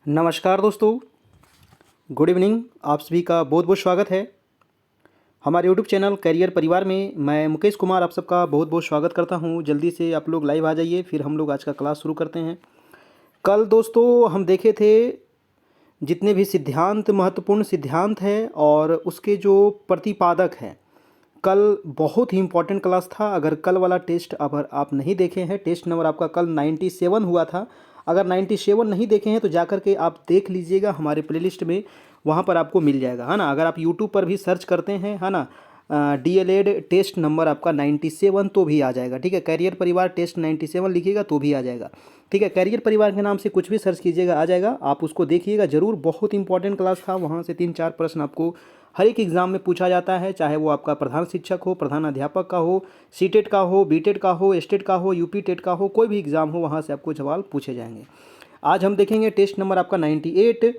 नमस्कार दोस्तों, good evening. आप सभी का बहुत बहुत स्वागत है हमारे यूट्यूब चैनल करियर परिवार में। मैं मुकेश कुमार आप सबका बहुत बहुत स्वागत करता हूं। जल्दी से आप लोग लाइव आ जाइए, फिर हम लोग आज का क्लास शुरू करते हैं। कल दोस्तों हम देखे थे जितने भी सिद्धांत, महत्वपूर्ण सिद्धांत हैं और उसके जो प्रतिपादक हैं। कल बहुत ही इम्पोर्टेंट क्लास था। अगर कल वाला टेस्ट अगर आप नहीं देखे हैं, टेस्ट नंबर आपका कल 97 हुआ था। अगर 97 नहीं देखे हैं तो जा कर के आप देख लीजिएगा हमारे प्लेलिस्ट में, वहाँ पर आपको मिल जाएगा, है ना। अगर आप यूट्यूब पर भी सर्च करते हैं, है ना, DLED टेस्ट नंबर आपका 97 तो भी आ जाएगा। ठीक है, करियर परिवार टेस्ट 97 लिखिएगा तो भी आ जाएगा। ठीक है, करियर परिवार के नाम से कुछ भी सर्च कीजिएगा आ जाएगा। आप उसको देखिएगा ज़रूर, बहुत इंपॉर्टेंट क्लास था। वहाँ से 3-4 प्रश्न आपको हर एक एग्ज़ाम में पूछा जाता है, चाहे वो आपका प्रधान शिक्षक हो, प्रधान अध्यापक का हो, सीटेट का हो, बीटेट का हो, एस्टेट का हो, यूपी टेट का हो, कोई भी एग्ज़ाम हो, वहाँ से आपको सवाल पूछे जाएंगे। आज हम देखेंगे टेस्ट नंबर आपका 98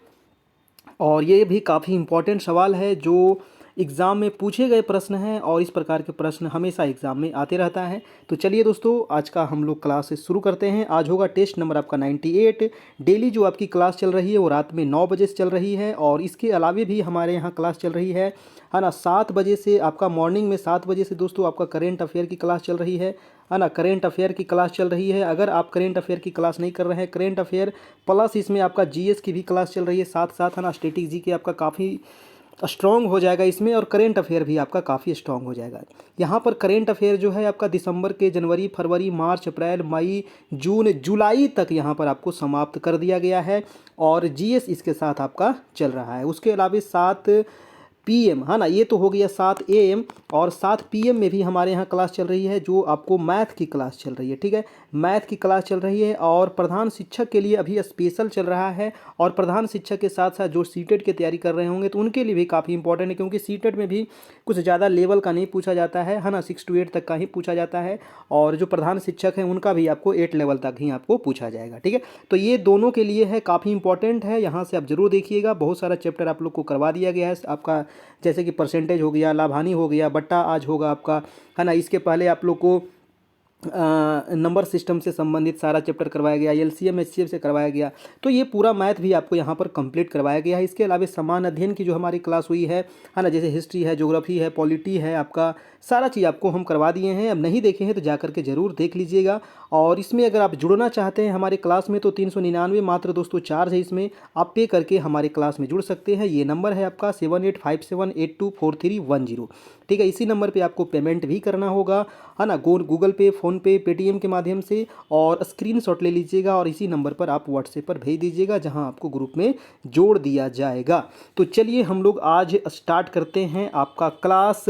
और ये भी काफ़ी इम्पॉर्टेंट सवाल है जो एग्ज़ाम में पूछे गए प्रश्न हैं और इस प्रकार के प्रश्न हमेशा एग्ज़ाम में आते रहता है। तो चलिए दोस्तों, आज का हम लोग क्लास शुरू करते हैं। आज होगा टेस्ट नंबर आपका 98। डेली जो आपकी क्लास चल रही है वो रात में 9 बजे से चल रही है और इसके अलावे भी हमारे यहाँ क्लास चल रही है ना। 7 बजे से आपका मॉर्निंग में 7 बजे से दोस्तों आपका करेंट अफेयर की क्लास चल रही है ना। करेंट अफेयर की क्लास चल रही है। अगर आप करेंट अफेयर की क्लास नहीं कर रहे हैं, करेंट अफेयर प्लस इसमें आपका जीएस की भी क्लास चल रही है साथ साथ, है ना। स्टैटिक जी के आपका काफ़ी स्ट्रॉन्ग हो जाएगा इसमें और करेंट अफेयर भी आपका काफ़ी स्ट्रॉन्ग हो जाएगा। यहाँ पर करेंट अफेयर जो है आपका दिसंबर के जनवरी, फरवरी, मार्च, अप्रैल, मई, जून, जुलाई तक यहाँ पर आपको समाप्त कर दिया गया है और जीएस इसके साथ आपका चल रहा है। उसके अलावा 7 PM, है ना, ये तो हो गया 7 AM और 7 PM में भी हमारे यहाँ क्लास चल रही है जो आपको मैथ की क्लास चल रही है। ठीक है, मैथ की क्लास चल रही है और प्रधान शिक्षक के लिए अभी स्पेशल चल रहा है और प्रधान शिक्षक के साथ साथ जो सीटेट की तैयारी कर रहे होंगे तो उनके लिए भी काफ़ी इंपॉर्टेंट है, क्योंकि सीटेट में भी कुछ ज़्यादा लेवल का नहीं पूछा जाता है ना। 6 to 8 तक का ही पूछा जाता है और जो प्रधान शिक्षक हैं उनका भी आपको 8 लेवल तक ही आपको पूछा जाएगा। ठीक है, तो ये दोनों के लिए है, काफ़ी इंपॉर्टेंट है। यहाँ से आप जरूर देखिएगा, बहुत सारा चैप्टर आप लोग को करवा दिया गया है आपका, जैसे कि परसेंटेज हो गया, लाभ हानि हो गया, बट्टा आज होगा आपका, है ना। इसके पहले आप लोग को नंबर सिस्टम से संबंधित सारा चैप्टर करवाया गया, LCM HCF से करवाया गया। तो ये पूरा मैथ भी आपको यहाँ पर कंप्लीट करवाया गया है। इसके अलावा समान अध्ययन की जो हमारी क्लास हुई है ना, जैसे हिस्ट्री है, ज्योग्राफी है, पॉलिटी है, आपका सारा चीज़ आपको हम करवा दिए हैं। अब नहीं देखे हैं तो जा करके ज़रूर देख लीजिएगा। और इसमें अगर आप जुड़ना चाहते हैं हमारे क्लास में तो 399 मात्र दोस्तों चार्ज है। इसमें आप पे करके हमारे क्लास में जुड़ सकते हैं। ये नंबर है आपका 7857824310। ठीक है, इसी नंबर पे आपको पेमेंट भी करना होगा, है ना, गूगल पे, फ़ोनपे, पेटीएम के माध्यम से। और स्क्रीनशॉट ले लीजिएगा और इसी नंबर पर आप व्हाट्सएप पर भेज दीजिएगा, जहां आपको ग्रुप में जोड़ दिया जाएगा। तो चलिए हम लोग आज स्टार्ट करते हैं आपका क्लास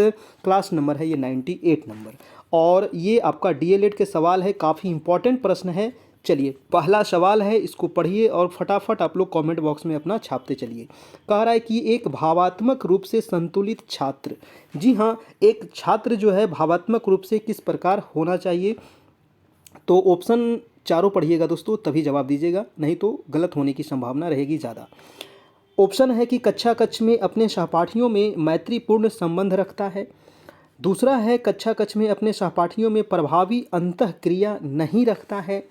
नंबर है ये 98 नंबर और ये आपका DLED के सवाल है, काफ़ी इंपॉर्टेंट प्रश्न है। चलिए पहला सवाल है, इसको पढ़िए और फटाफट आप लोग कमेंट बॉक्स में अपना छापते चलिए। कह रहा है कि एक भावात्मक रूप से संतुलित छात्र, जी हाँ, एक छात्र जो है भावात्मक रूप से किस प्रकार होना चाहिए। तो ऑप्शन चारों पढ़िएगा दोस्तों, तभी जवाब दीजिएगा, नहीं तो गलत होने की संभावना रहेगी ज़्यादा। ऑप्शन है कि कक्षा कक्ष में अपने सहपाठियों में मैत्रीपूर्ण संबंध रखता है। दूसरा है कक्षा कक्ष में अपने सहपाठियों में प्रभावी अंतःक्रिया नहीं रखता है।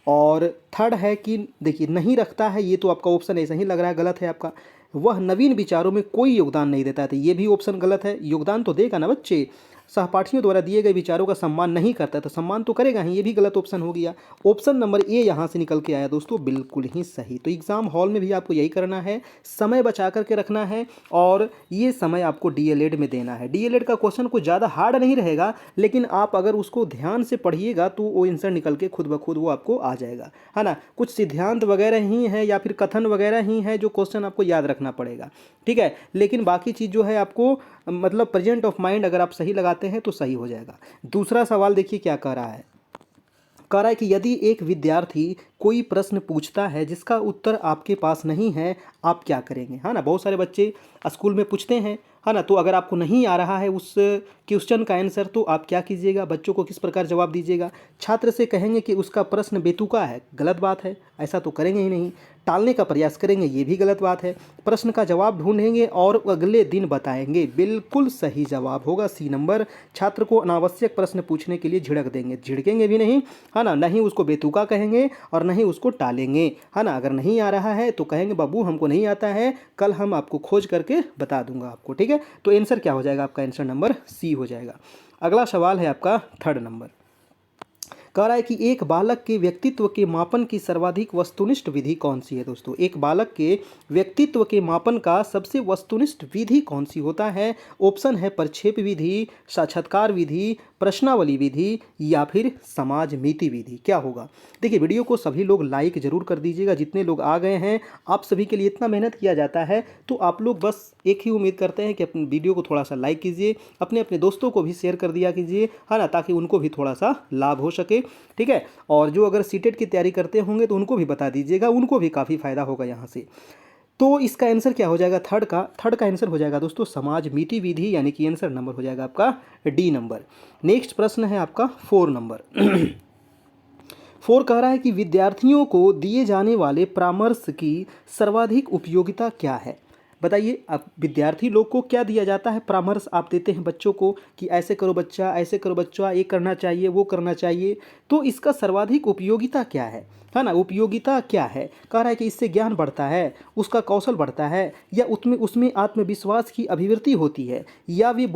और थर्ड है कि देखिए नहीं रखता है, ये तो आपका ऑप्शन ऐसा ही लग रहा है, गलत है आपका। वह नवीन विचारों में कोई योगदान नहीं देता है, तो ये भी ऑप्शन गलत है। योगदान तो देगा ना बच्चे, सहपाठियों द्वारा दिए गए विचारों का सम्मान नहीं करता है तो सम्मान तो करेगा ही, ये भी गलत ऑप्शन हो गया। ऑप्शन नंबर ए यहाँ से निकल के आया दोस्तों, बिल्कुल ही सही। तो एग्जाम हॉल में भी आपको यही करना है, समय बचा करके रखना है और ये समय आपको DLED में देना है। DLED का क्वेश्चन कुछ ज़्यादा हार्ड नहीं रहेगा, लेकिन आप अगर उसको ध्यान से पढ़िएगा तो वो आंसर निकल के खुद ब खुद वो आपको आ जाएगा, है ना। कुछ सिद्धांत वगैरह ही है या फिर कथन वगैरह ही है जो क्वेश्चन आपको याद रखना पड़ेगा। ठीक है, लेकिन बाकी चीज़ जो है आपको मतलब प्रेजेंट ऑफ माइंड अगर आप सही लगाते हैं तो सही हो जाएगा। दूसरा सवाल देखिए क्या कह रहा है। कह रहा है कि यदि एक विद्यार्थी कोई प्रश्न पूछता है जिसका उत्तर आपके पास नहीं है, आप क्या करेंगे, है ना। बहुत सारे बच्चे स्कूल में पूछते हैं, है ना। तो अगर आपको नहीं आ रहा है उस क्वेश्चन का आंसर तो आप क्या कीजिएगा, बच्चों को किस प्रकार जवाब दीजिएगा। छात्र से कहेंगे कि उसका प्रश्न बेतुका है, गलत बात है, ऐसा तो करेंगे ही नहीं। टालने का प्रयास करेंगे, ये भी गलत बात है। प्रश्न का जवाब ढूंढेंगे और अगले दिन बताएंगे, बिल्कुल सही जवाब होगा सी नंबर। छात्र को अनावश्यक प्रश्न पूछने के लिए झिड़क देंगे, झिड़केंगे भी नहीं, है ना, नहीं उसको बेतुका कहेंगे और ही उसको टालेंगे, है ना। अगर नहीं आ रहा है तो कहेंगे बाबू हमको नहीं आता है, कल हम आपको खोज करके बता दूंगा आपको, ठीक है। तो आंसर क्या हो जाएगा आपका, आंसर नंबर सी हो जाएगा। अगला सवाल है आपका 3rd नंबर। कह रहा है कि एक बालक के व्यक्तित्व के मापन की सर्वाधिक वस्तुनिष्ठ विधि कौन सी है दोस्तों। एक बालक के व्यक्तित्व के मापन का सबसे वस्तुनिष्ठ विधि कौन सी होता है। ऑप्शन है प्रक्षेप विधि, साक्षात्कार विधि, प्रश्नावली विधि या फिर समाज मीति विधि। क्या होगा, देखिए वीडियो को सभी लोग लाइक जरूर कर दीजिएगा। जितने लोग आ गए हैं आप सभी के लिए इतना मेहनत किया जाता है, तो आप लोग बस एक ही उम्मीद करते हैं कि अपने वीडियो को थोड़ा सा लाइक कीजिए, अपने अपने दोस्तों को भी शेयर कर दिया कीजिए, है ना, ताकि उनको भी थोड़ा सा लाभ हो सके, ठीक है। और जो अगर सीटेट की तैयारी करते होंगे तो उनको भी बता दीजिएगा, उनको भी काफ़ी फायदा होगा यहाँ से। तो इसका आंसर क्या हो जाएगा, थर्ड का आंसर हो जाएगा दोस्तों समाज मीति विधि, यानी कि आंसर नंबर हो जाएगा आपका डी नंबर। नेक्स्ट प्रश्न है आपका 4 नंबर। 4 कह रहा है कि विद्यार्थियों को दिए जाने वाले परामर्श की सर्वाधिक उपयोगिता क्या है। बताइए, अब विद्यार्थी लोग को क्या दिया जाता है, परामर्श आप देते हैं बच्चों को कि ऐसे करो बच्चा, ऐसे करो बच्चा, ये करना चाहिए, वो करना चाहिए, तो इसका सर्वाधिक उपयोगिता क्या है ना। उपयोगिता क्या है, कह रहा है कि इससे ज्ञान बढ़ता है, उसका कौशल बढ़ता है, या उसमें उसमें आत्मविश्वास की अभिवृद्धि होती है, या वे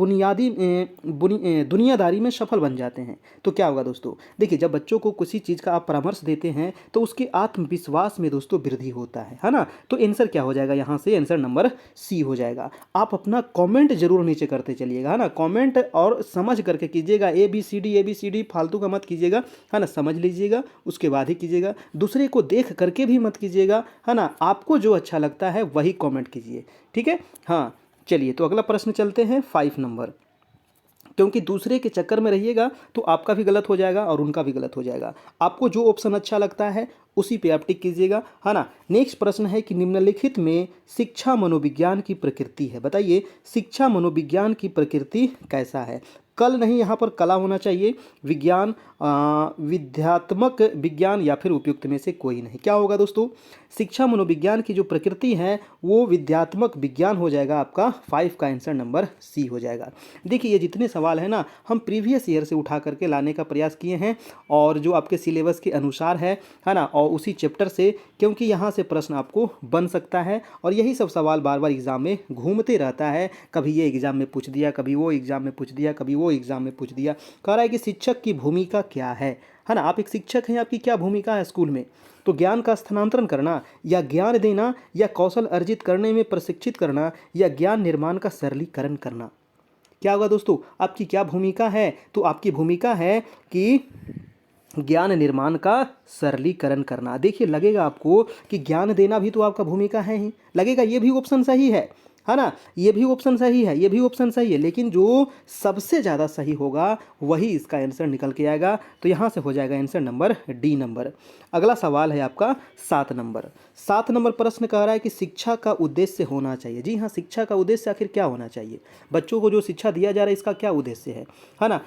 दुनियादारी में सफल बन जाते हैं। तो क्या होगा दोस्तों, देखिए जब बच्चों को किसी चीज़ का आप परामर्श देते हैं तो उसके आत्मविश्वास में दोस्तों वृद्धि होता है ना। तो आंसर क्या हो जाएगा यहाँ से, आंसर नंबर सी हो जाएगा। आप अपना कमेंट जरूर नीचे करते चलिएगा, है ना। कमेंट और समझ करके कीजिएगा, ABCD फालतू का मत कीजिएगा, है ना। समझ लीजिएगा उसके बाद ही कीजिएगा, दूसरे को देख करके भी मत कीजिएगा, है ना। आपको जो अच्छा लगता है वही कमेंट कीजिए, ठीक है। हाँ चलिए, तो अगला प्रश्न चलते हैं 5 नंबर। क्योंकि दूसरे के चक्कर में रहिएगा तो आपका भी गलत हो जाएगा और उनका भी गलत हो जाएगा। आपको जो ऑप्शन अच्छा लगता है उसी पे आप टिक कीजिएगा, है ना। नेक्स्ट प्रश्न है कि निम्नलिखित में शिक्षा मनोविज्ञान की प्रकृति है। बताइए शिक्षा मनोविज्ञान की प्रकृति कैसा है। कल नहीं, यहाँ पर कला होना चाहिए, विज्ञान, विद्यात्मक विज्ञान या फिर उपयुक्त में से कोई नहीं। क्या होगा दोस्तों, शिक्षा मनोविज्ञान की जो प्रकृति है वो विद्यात्मक विज्ञान हो जाएगा। आपका 5 का आंसर नंबर सी हो जाएगा। देखिए ये जितने सवाल है ना, हम प्रीवियस ईयर से उठा करके लाने का प्रयास किए हैं, और जो आपके सिलेबस के अनुसार है ना, और उसी चैप्टर से, क्योंकि यहाँ से प्रश्न आपको बन सकता है, और यही सब सवाल बार बार एग्जाम में घूमते रहता है। कभी ये एग्जाम में पूछ दिया, कभी वो एग्जाम में पूछ दिया, कभी वो एग्जाम में पूछ दिया। कह रहा है कि शिक्षक की भूमिका क्या है ना। आप एक शिक्षक हैं, आपकी क्या भूमिका है स्कूल में, तो ज्ञान का स्थानांतरण करना, या ज्ञान देना, या कौशल अर्जित करने में प्रशिक्षित करना, या ज्ञान निर्माण का सरलीकरण करना। क्या होगा दोस्तों, आपकी क्या भूमिका है, तो आपकी भूमिका है कि ज्ञान निर्माण का सरलीकरण करना। देखिए लगेगा आपको कि ज्ञान देना भी तो आपका भूमिका है ही, लगेगा ये भी ऑप्शन सही है ना, ये भी ऑप्शन सही है, ये भी ऑप्शन सही है, लेकिन जो सबसे ज़्यादा सही होगा वही इसका आंसर निकल के आएगा। तो यहाँ से हो जाएगा आंसर नंबर डी नंबर। अगला सवाल है आपका 7 नंबर। 7 नंबर प्रश्न कह रहा है कि शिक्षा का उद्देश्य होना चाहिए। जी हाँ, शिक्षा का उद्देश्य आखिर क्या होना चाहिए, बच्चों को जो शिक्षा दिया जा रहा है इसका क्या उद्देश्य है ना।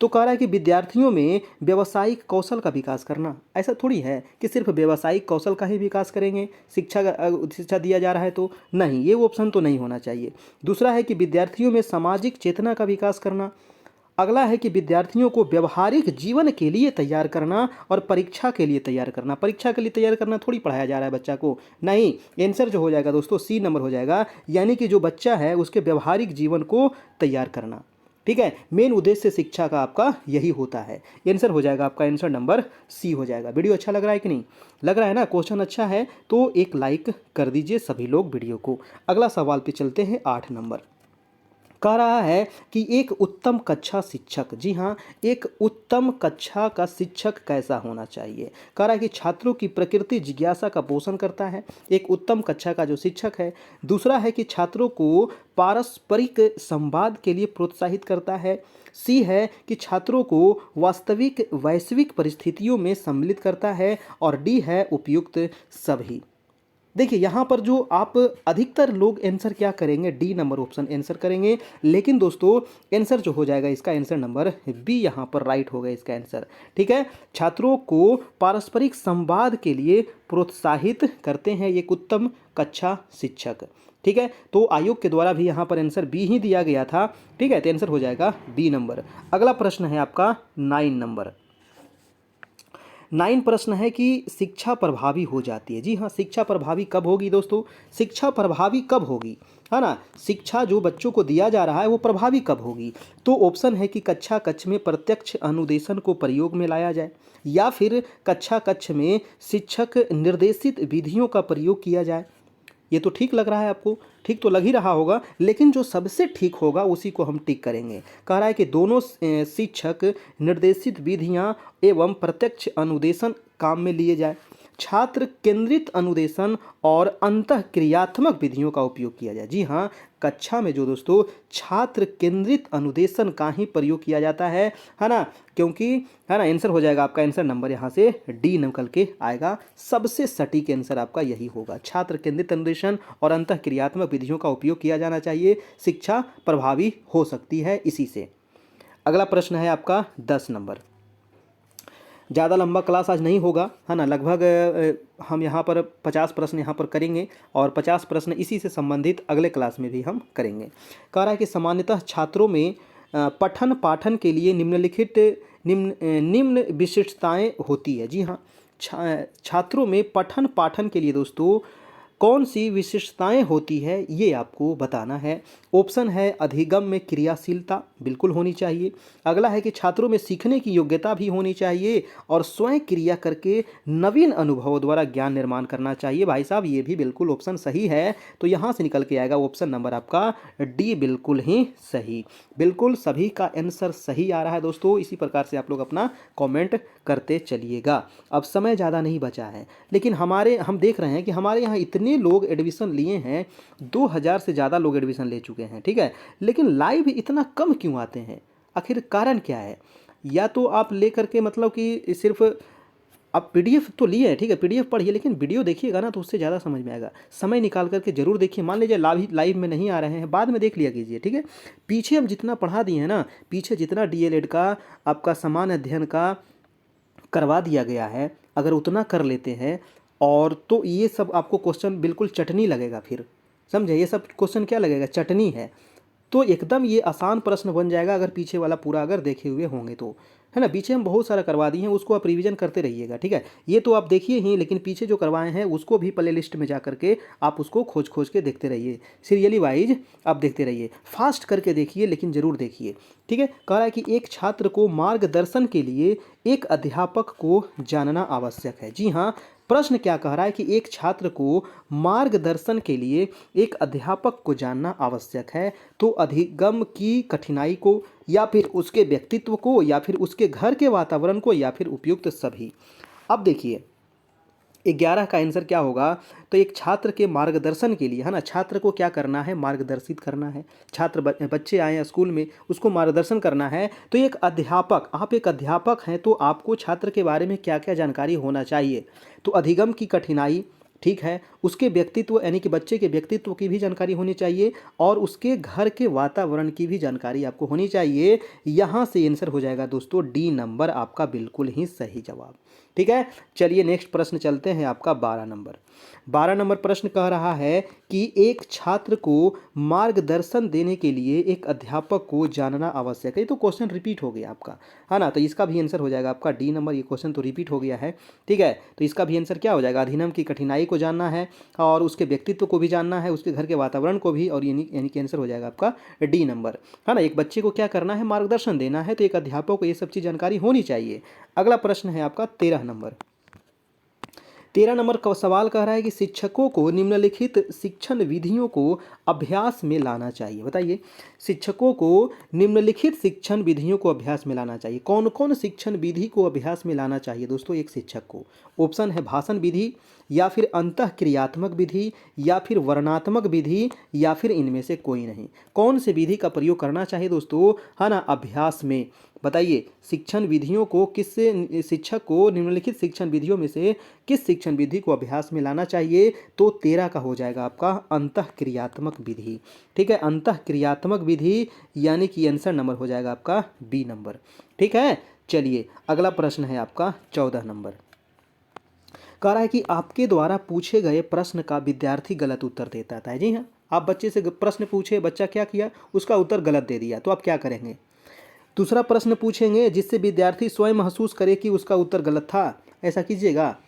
तो कह रहा है कि विद्यार्थियों में व्यावसायिक कौशल का विकास करना। ऐसा थोड़ी है कि सिर्फ व्यावसायिक कौशल का ही विकास करेंगे, शिक्षा दिया जा रहा है तो नहीं, ये ऑप्शन तो नहीं होना चाहिए। दूसरा है कि विद्यार्थियों में सामाजिक चेतना का विकास करना। अगला है कि विद्यार्थियों को व्यवहारिक जीवन के लिए तैयार करना और परीक्षा के लिए तैयार करना। परीक्षा के लिए तैयार करना थोड़ी पढ़ाया जा रहा है बच्चा को, नहीं। आंसर जो हो जाएगा दोस्तों सी नंबर हो जाएगा, यानी कि जो बच्चा है उसके व्यवहारिक जीवन को तैयार करना, ठीक है। मेन उद्देश्य शिक्षा का आपका यही होता है। आंसर हो जाएगा आपका आंसर नंबर सी हो जाएगा। वीडियो अच्छा लग रहा है कि नहीं, लग रहा है ना, क्वेश्चन अच्छा है तो एक लाइक कर दीजिए सभी लोग वीडियो को। अगला सवाल पे चलते हैं 8 नंबर। कह रहा है कि एक उत्तम कक्षा शिक्षक, जी हाँ, एक उत्तम कक्षा का शिक्षक कैसा होना चाहिए। कह रहा है कि छात्रों की प्रकृति जिज्ञासा का पोषण करता है, एक उत्तम कक्षा का जो शिक्षक है। दूसरा है कि छात्रों को पारस्परिक संवाद के लिए प्रोत्साहित करता है। सी है कि छात्रों को वास्तविक वैश्विक परिस्थितियों में सम्मिलित करता है, और डी है उपयुक्त सभी। देखिए यहाँ पर जो आप अधिकतर लोग आंसर क्या करेंगे, डी नंबर ऑप्शन आंसर करेंगे, लेकिन दोस्तों आंसर जो हो जाएगा इसका आंसर नंबर बी यहाँ पर राइट होगा इसका आंसर, ठीक है। छात्रों को पारस्परिक संवाद के लिए प्रोत्साहित करते हैं एक उत्तम कक्षा शिक्षक, ठीक है। तो आयोग के द्वारा भी यहाँ पर आंसर बी ही दिया गया था, ठीक है। तो आंसर हो जाएगा बी नंबर। अगला प्रश्न है आपका 9 नंबर। 9 प्रश्न है कि शिक्षा प्रभावी हो जाती है। जी हाँ, शिक्षा प्रभावी कब होगी दोस्तों? शिक्षा प्रभावी कब होगी, है ना? शिक्षा जो बच्चों को दिया जा रहा है वो प्रभावी कब होगी? तो ऑप्शन है कि कक्षा कक्ष में प्रत्यक्ष अनुदेशन को प्रयोग में लाया जाए, या फिर कक्षा कक्ष में शिक्षक निर्देशित विधियों का प्रयोग किया जाए। ये तो ठीक लग रहा है आपको, ठीक तो लग ही रहा होगा, लेकिन जो सबसे ठीक होगा उसी को हम टिक करेंगे। कह रहा है कि दोनों शिक्षक निर्देशित विधियां एवं प्रत्यक्ष अनुदेशन काम में लिए जाए, छात्र केंद्रित अनुदेशन और अंतःक्रियात्मक विधियों का उपयोग किया जाए। जी हाँ, कक्षा में जो दोस्तों छात्र केंद्रित अनुदेशन का ही प्रयोग किया जाता है ना? क्योंकि है ना, आंसर हो जाएगा आपका, आंसर नंबर यहाँ से डी निकल के आएगा। सबसे सटीक आंसर आपका यही होगा, छात्र केंद्रित अनुदेशन और अंतःक्रियात्मक विधियों का उपयोग किया जाना चाहिए, शिक्षा प्रभावी हो सकती है इसी से। अगला प्रश्न है आपका 10 नंबर। ज़्यादा लंबा क्लास आज नहीं होगा, है ना? लगभग हम यहाँ पर 50 प्रश्न यहाँ पर करेंगे और 50 प्रश्न इसी से संबंधित अगले क्लास में भी हम करेंगे। कह रहा है कि सामान्यतः छात्रों में पठन पाठन के लिए निम्न विशिष्टताएं होती है। जी हाँ, छात्रों में पठन पाठन के लिए दोस्तों कौन सी विशिष्टताएं होती है ये आपको बताना है। ऑप्शन है अधिगम में क्रियाशीलता बिल्कुल होनी चाहिए। अगला है कि छात्रों में सीखने की योग्यता भी होनी चाहिए और स्वयं क्रिया करके नवीन अनुभवों द्वारा ज्ञान निर्माण करना चाहिए। भाई साहब ये भी बिल्कुल ऑप्शन सही है, तो यहाँ से निकल के आएगा ऑप्शन नंबर आपका डी, बिल्कुल ही सही। बिल्कुल सभी का आंसर सही आ रहा है दोस्तों। इसी प्रकार से आप लोग अपना कॉमेंट करते चलिएगा। अब समय ज़्यादा नहीं बचा है, लेकिन हम देख रहे हैं कि हमारे यहाँ इतने लोग एडमिशन लिए हैं, 2000 से ज़्यादा लोग एडमिशन ले चुके हैं, ठीक है, लेकिन लाइव इतना कम क्यों आते हैं? आखिर कारण क्या है? या तो आप ले करके मतलब कि सिर्फ आप पीडीएफ तो लिए हैं, ठीक है, पीडीएफ पढ़िए, लेकिन वीडियो देखिएगा ना तो उससे ज़्यादा समझ में आएगा। समय निकाल करके जरूर देखिए। मान लीजिए लाइव में नहीं आ रहे हैं, बाद में देख लिया कीजिए, ठीक है। पीछे हम जितना पढ़ा दिए हैं ना, पीछे जितना डीएलएड का आपका सामान्य अध्ययन का करवा दिया गया है, अगर उतना कर लेते हैं और तो ये सब आपको क्वेश्चन बिल्कुल चटनी लगेगा। फिर समझे, ये सब क्वेश्चन क्या लगेगा? चटनी है। तो एकदम ये आसान प्रश्न बन जाएगा अगर पीछे वाला पूरा अगर देखे हुए होंगे तो, है ना। पीछे हम बहुत सारा करवा दिए हैं, उसको आप रिवीजन करते रहिएगा, ठीक है। ये तो आप देखिए ही, लेकिन पीछे जो करवाए हैं उसको भी प्ले लिस्ट में जा करके आप उसको खोज के देखते रहिए, सीरियली वाइज आप देखते रहिए, फास्ट करके देखिए, लेकिन ज़रूर देखिए, ठीक है। कह रहा है कि एक छात्र को मार्गदर्शन के लिए एक अध्यापक को जानना आवश्यक है। जी हाँ, प्रश्न क्या कह रहा है कि एक छात्र को मार्गदर्शन के लिए एक अध्यापक को जानना आवश्यक है, तो अधिगम की कठिनाई को, या फिर उसके व्यक्तित्व को, या फिर उसके घर के वातावरण को, या फिर उपयुक्त सभी। अब देखिए 11 का आंसर क्या होगा? तो एक छात्र के मार्गदर्शन के लिए, है ना, छात्र को क्या करना है? मार्गदर्शित करना है। छात्र बच्चे आए हैं स्कूल में, उसको मार्गदर्शन करना है। तो एक अध्यापक, आप एक अध्यापक हैं तो आपको छात्र के बारे में क्या क्या जानकारी होना चाहिए? तो अधिगम की कठिनाई, ठीक है, उसके व्यक्तित्व यानी कि बच्चे के व्यक्तित्व की भी जानकारी होनी चाहिए, और उसके घर के वातावरण की भी जानकारी आपको होनी चाहिए। यहाँ से आंसर हो जाएगा दोस्तों डी नंबर आपका बिल्कुल ही सही जवाब, ठीक है। चलिए नेक्स्ट प्रश्न चलते हैं, आपका 12 नंबर। 12 नंबर प्रश्न कह रहा है कि एक छात्र को मार्गदर्शन देने के लिए एक अध्यापक को जानना आवश्यक है। ये तो क्वेश्चन रिपीट हो गया आपका, है ना, तो इसका भी आंसर हो जाएगा आपका डी नंबर। ये क्वेश्चन तो रिपीट हो गया है, ठीक है, तो इसका भी आंसर क्या हो जाएगा? अधिगम की कठिनाई को जानना है और उसके व्यक्तित्व को भी जानना है, उसके घर के वातावरण को भी, और यानी कि आंसर हो जाएगा आपका डी नंबर, है ना। एक बच्चे को क्या करना है? मार्गदर्शन देना है, तो एक अध्यापक को ये सब चीज़ जानकारी होनी चाहिए। अगला प्रश्न है आपका 13 नंबर। 13 नंबर का सवाल कह रहा है कि शिक्षकों को निम्नलिखित शिक्षण विधियों को अभ्यास में लाना चाहिए। बताइए, शिक्षकों को निम्नलिखित शिक्षण विधियों को अभ्यास में लाना चाहिए। कौन कौन शिक्षण विधि को अभ्यास में लाना चाहिए दोस्तों एक शिक्षक को? ऑप्शन है भाषण विधि, या फिर अंतःक्रियात्मक विधि, या फिर वर्णात्मक विधि, या फिर इनमें से कोई नहीं। कौन से विधि का प्रयोग करना चाहिए दोस्तों, है ना, अभ्यास में? बताइए, शिक्षण विधियों को किससे, शिक्षक को निम्नलिखित शिक्षण विधियों में से किस शिक्षण विधि को अभ्यास में लाना चाहिए? तो 13 का हो जाएगा आपका अंतःक्रियात्मक विधि, ठीक है, अंतःक्रियात्मक विधि, यानी कि आंसर नंबर हो जाएगा आपका बी नंबर, ठीक है। चलिए अगला प्रश्न है आपका 14 नंबर। कह रहा है कि आपके द्वारा पूछे गए प्रश्न का विद्यार्थी गलत उत्तर देता था। जी हाँ, आप बच्चे से प्रश्न पूछे, बच्चा क्या किया? उसका उत्तर गलत दे दिया, तो आप क्या करेंगे? दूसरा प्रश्न पूछेंगे जिससे विद्यार्थी स्वयं महसूस करे कि उसका उत्तर गलत था, ऐसा कीजिएगा।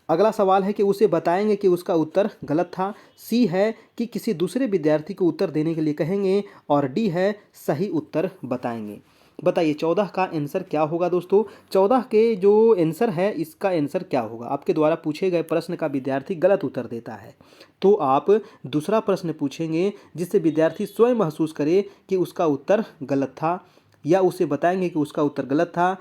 अगला सवाल है कि उसे बताएंगे कि उसका उत्तर गलत था। सी है कि किसी दूसरे विद्यार्थी को उत्तर देने के लिए कहेंगे। और डी है सही उत्तर बताएंगे। बताइए 14 का आंसर क्या होगा दोस्तों। 14 के जो आंसर है इसका आंसर क्या होगा। आपके द्वारा पूछे गए प्रश्न का विद्यार्थी गलत उत्तर देता है तो आप दूसरा प्रश्न पूछेंगे जिससे विद्यार्थी स्वयं महसूस करे कि उसका उत्तर गलत था, या उसे बताएंगे कि उसका उत्तर गलत था।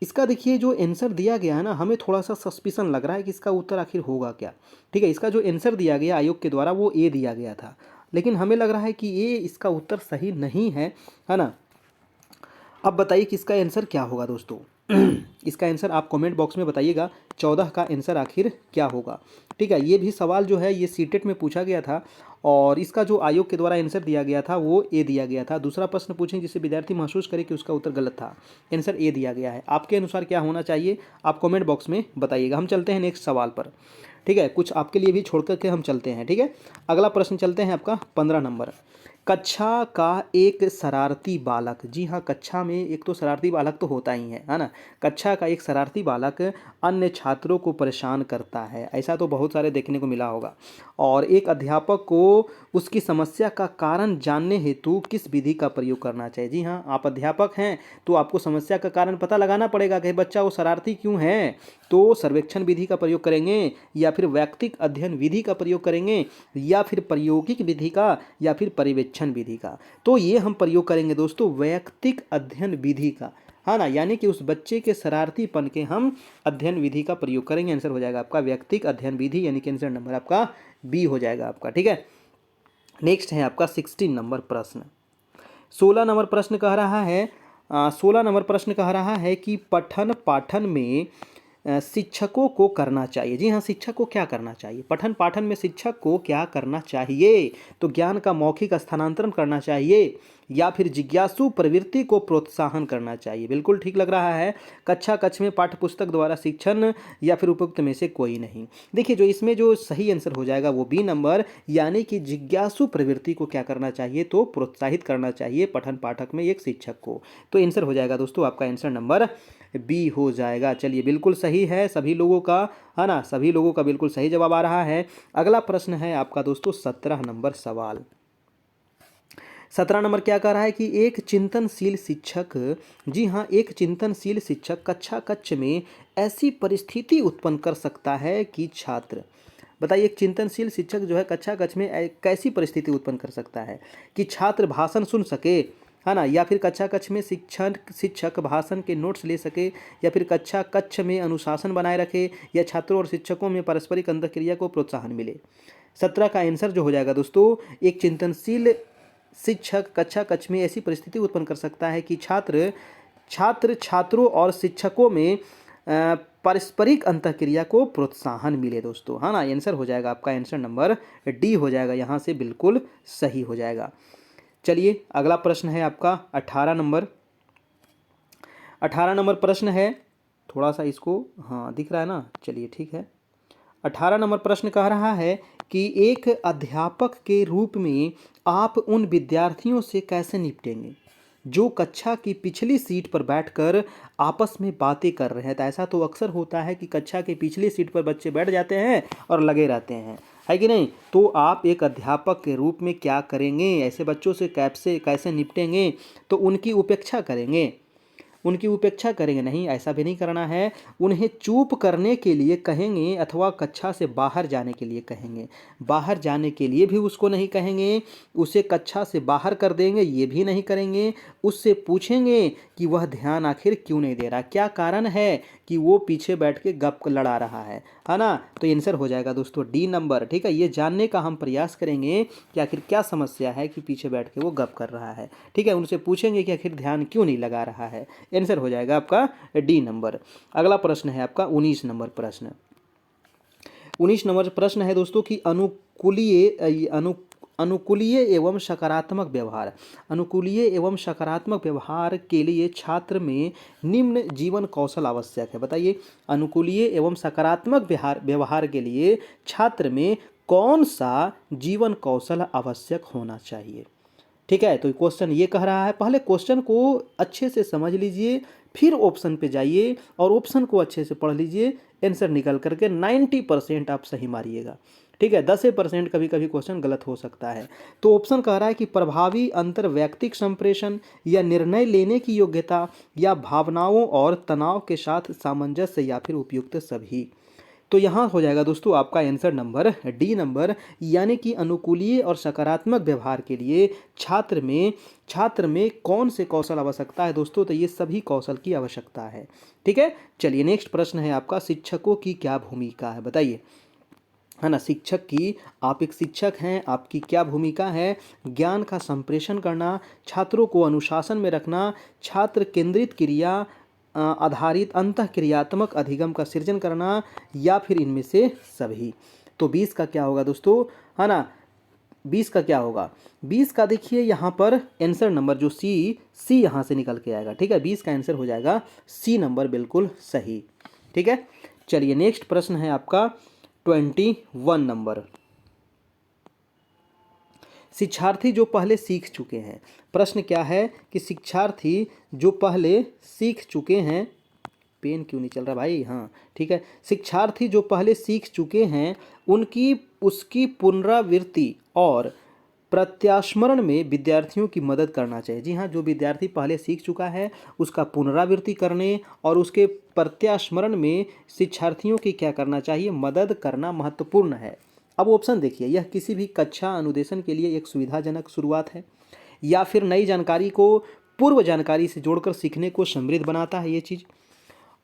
इसका देखिए जो आंसर दिया गया है ना, हमें थोड़ा सा सस्पिशन लग रहा है कि इसका उत्तर आखिर होगा क्या। ठीक है, इसका जो आंसर दिया गया आयोग के द्वारा वो ए दिया गया था, लेकिन हमें लग रहा है कि ये इसका उत्तर सही नहीं है ना। अब बताइए कि इसका आंसर क्या होगा दोस्तों। इसका आंसर आप कमेंट बॉक्स में बताइएगा 14 का आंसर आखिर क्या होगा। ठीक है, ये भी सवाल जो है ये सीटेट में पूछा गया था और इसका जो आयोग के द्वारा आंसर दिया गया था वो ए दिया गया था। दूसरा प्रश्न पूछें जिससे विद्यार्थी महसूस करे कि उसका उत्तर गलत था, आंसर ए दिया गया है। आपके अनुसार क्या होना चाहिए आप कमेंट बॉक्स में बताइएगा। हम चलते हैं नेक्स्ट सवाल पर। ठीक है, कुछ आपके लिए भी छोड़ करके हम चलते हैं। ठीक है, अगला प्रश्न चलते हैं आपका 15 नंबर। कक्षा का एक शरारती बालक, जी हाँ कक्षा में एक तो शरारती बालक तो होता ही है ना। कक्षा का एक शरारती बालक अन्य छात्रों को परेशान करता है, ऐसा तो बहुत सारे देखने को मिला होगा। और एक अध्यापक को उसकी समस्या का कारण जानने हेतु किस विधि का प्रयोग करना चाहिए। जी हाँ, आप अध्यापक हैं तो आपको समस्या का कारण पता लगाना पड़ेगा कि बच्चा वो शरारती क्यों है। तो सर्वेक्षण विधि का प्रयोग करेंगे, या फिर वैयक्तिक अध्ययन विधि का प्रयोग करेंगे, या फिर प्रायोगिक विधि का, या फिर पर्यवेक्षण विधि का। तो ये हम प्रयोग करेंगे दोस्तों वैयक्तिक अध्ययन विधि का, है ना। यानी कि उस बच्चे के शरारतीपन के हम अध्ययन विधि का प्रयोग करेंगे। आंसर हो जाएगा आपका वैयक्तिक अध्ययन विधि, यानी कि आंसर नंबर आपका बी हो जाएगा आपका। ठीक है, नेक्स्ट है आपका 16 नंबर प्रश्न। 16 नंबर प्रश्न कह रहा है 16 नंबर प्रश्न कह रहा है कि पठन पाठन में शिक्षकों को करना चाहिए। जी हाँ, शिक्षक को क्या करना चाहिए। पठन पाठन में शिक्षक को क्या करना चाहिए। तो ज्ञान का मौखिक स्थानांतरण करना चाहिए, या फिर जिज्ञासु प्रवृत्ति को प्रोत्साहन करना चाहिए। बिल्कुल ठीक लग रहा है। कक्षा कक्ष में पाठ्य पुस्तक द्वारा शिक्षण, या फिर उपयुक्त में से कोई नहीं। देखिए जो इसमें जो सही आंसर हो जाएगा वो बी नंबर, यानी कि जिज्ञासु प्रवृत्ति को क्या करना चाहिए तो प्रोत्साहित करना चाहिए पठन पाठक में एक शिक्षक को। तो आंसर हो जाएगा दोस्तों आपका आंसर नंबर बी हो जाएगा। चलिए बिल्कुल सही है सभी लोगों का, है ना, सभी लोगों का बिल्कुल सही जवाब आ रहा है। अगला प्रश्न है आपका दोस्तों 17 नंबर सवाल। 17 नंबर क्या कह रहा है कि एक चिंतनशील शिक्षक, जी हाँ एक चिंतनशील शिक्षक कक्षा कक्ष में ऐसी परिस्थिति उत्पन्न कर सकता है कि छात्र, बताइए एक चिंतनशील शिक्षक जो है कक्षा कक्ष में कैसी परिस्थिति उत्पन्न कर सकता है कि छात्र भाषण सुन सके, है ना, या फिर कक्षा कक्ष में शिक्षक भाषण के नोट्स ले सके, या फिर कक्षा कक्ष में अनुशासन बनाए रखे, या छात्रों और शिक्षकों में पारस्परिक अंतःक्रिया को प्रोत्साहन मिले। 17 का आंसर जो हो जाएगा दोस्तों, एक चिंतनशील शिक्षक कक्षा कक्ष में ऐसी परिस्थिति उत्पन्न कर सकता है कि छात्रों और शिक्षकों में पारस्परिक अंतःक्रिया को प्रोत्साहन मिले दोस्तों, है ना। आंसर हो जाएगा आपका आंसर नंबर डी हो जाएगा, यहाँ से बिल्कुल सही हो जाएगा। चलिए अगला प्रश्न है आपका 18 नंबर। 18 नंबर प्रश्न है, थोड़ा सा इसको हाँ दिख रहा है ना, चलिए ठीक है। 18 नंबर प्रश्न कह रहा है कि एक अध्यापक के रूप में आप उन विद्यार्थियों से कैसे निपटेंगे जो कक्षा की पिछली सीट पर बैठकर आपस में बातें कर रहे हैं। तो ऐसा तो अक्सर होता है कि कक्षा के पिछली सीट पर बच्चे बैठ जाते हैं और लगे रहते हैं, है कि नहीं। तो आप एक अध्यापक के रूप में क्या करेंगे, ऐसे बच्चों से कैसे निपटेंगे। तो उनकी उपेक्षा करेंगे, उनकी उपेक्षा करेंगे नहीं, ऐसा भी नहीं करना है। उन्हें चुप करने के लिए कहेंगे अथवा कक्षा से बाहर जाने के लिए कहेंगे। बाहर जाने के लिए भी उसको नहीं कहेंगे, उसे कक्षा से बाहर कर देंगे ये भी नहीं करेंगे। उससे पूछेंगे कि वह ध्यान आखिर क्यों नहीं दे रहा, क्या कारण है कि वो पीछे बैठ के गप लड़ा रहा है ना। तो आंसर हो जाएगा दोस्तों डी नंबर। ठीक है, ये जानने का हम प्रयास करेंगे कि आखिर क्या समस्या है कि पीछे बैठ के वो गप कर रहा है। ठीक है, उनसे पूछेंगे कि आखिर ध्यान क्यों नहीं लगा रहा है। आंसर हो जाएगा आपका डी नंबर। अगला प्रश्न है आपका 19 नंबर प्रश्न। 19 नंबर प्रश्न है दोस्तों कि अनुकूलीय एवं सकारात्मक व्यवहार, अनुकूलीय एवं सकारात्मक व्यवहार के लिए छात्र में निम्न जीवन कौशल आवश्यक है। बताइए अनुकूलीय एवं सकारात्मक व्यवहार के लिए छात्र में कौन सा जीवन कौशल आवश्यक होना चाहिए। ठीक है, तो क्वेश्चन ये कह रहा है, पहले क्वेश्चन को अच्छे से समझ लीजिए, फिर ऑप्शन पे जाइए और ऑप्शन को अच्छे से पढ़ लीजिए, आंसर निकल करके 90% आप सही मारिएगा। ठीक है, 10% कभी कभी क्वेश्चन गलत हो सकता है। तो ऑप्शन कह रहा है कि प्रभावी अंतर्वैयक्तिक संप्रेषण या निर्णय लेने की योग्यता या भावनाओं और तनाव के साथ सामंजस्य या फिर उपयुक्त सभी। तो यहाँ हो जाएगा दोस्तों आपका आंसर नंबर डी नंबर, यानी कि अनुकूलीय और सकारात्मक व्यवहार के लिए छात्र में कौन से कौशल आवश्यकता है दोस्तों, तो ये सभी कौशल की आवश्यकता है। ठीक है, चलिए नेक्स्ट प्रश्न है आपका, शिक्षकों की क्या भूमिका है बताइए, है ना। शिक्षक की, आप एक शिक्षक हैं, आपकी क्या भूमिका है, ज्ञान का संप्रेषण करना, छात्रों को अनुशासन में रखना, छात्र केंद्रित क्रिया आधारित अंतःक्रियात्मक अधिगम का सृजन करना, या फिर इनमें से सभी। तो 20 का क्या होगा दोस्तों, है ना, 20 का क्या होगा, 20 का देखिए यहाँ पर आंसर नंबर जो सी यहाँ से निकल के आएगा। ठीक है, 20 का आंसर हो जाएगा सी नंबर, बिल्कुल सही। ठीक है, चलिए नेक्स्ट प्रश्न है आपका 21 नंबर, शिक्षार्थी जो पहले सीख चुके हैं। प्रश्न क्या है कि शिक्षार्थी जो पहले सीख चुके हैं, पेन क्यों नहीं चल रहा भाई, हाँ ठीक है, शिक्षार्थी जो पहले सीख चुके हैं उसकी पुनरावृत्ति और प्रत्यास्मरण में विद्यार्थियों की मदद करना चाहिए। जी हाँ, जो विद्यार्थी पहले सीख चुका है उसका पुनरावृत्ति करने और उसके प्रत्यास्मरण में शिक्षार्थियों की क्या करना चाहिए, मदद करना महत्वपूर्ण है। अब ऑप्शन देखिए, यह किसी भी कक्षा अनुदेशन के लिए एक सुविधाजनक शुरुआत है, या फिर नई जानकारी को पूर्व जानकारी से जोड़कर सीखने को समृद्ध बनाता है ये चीज़,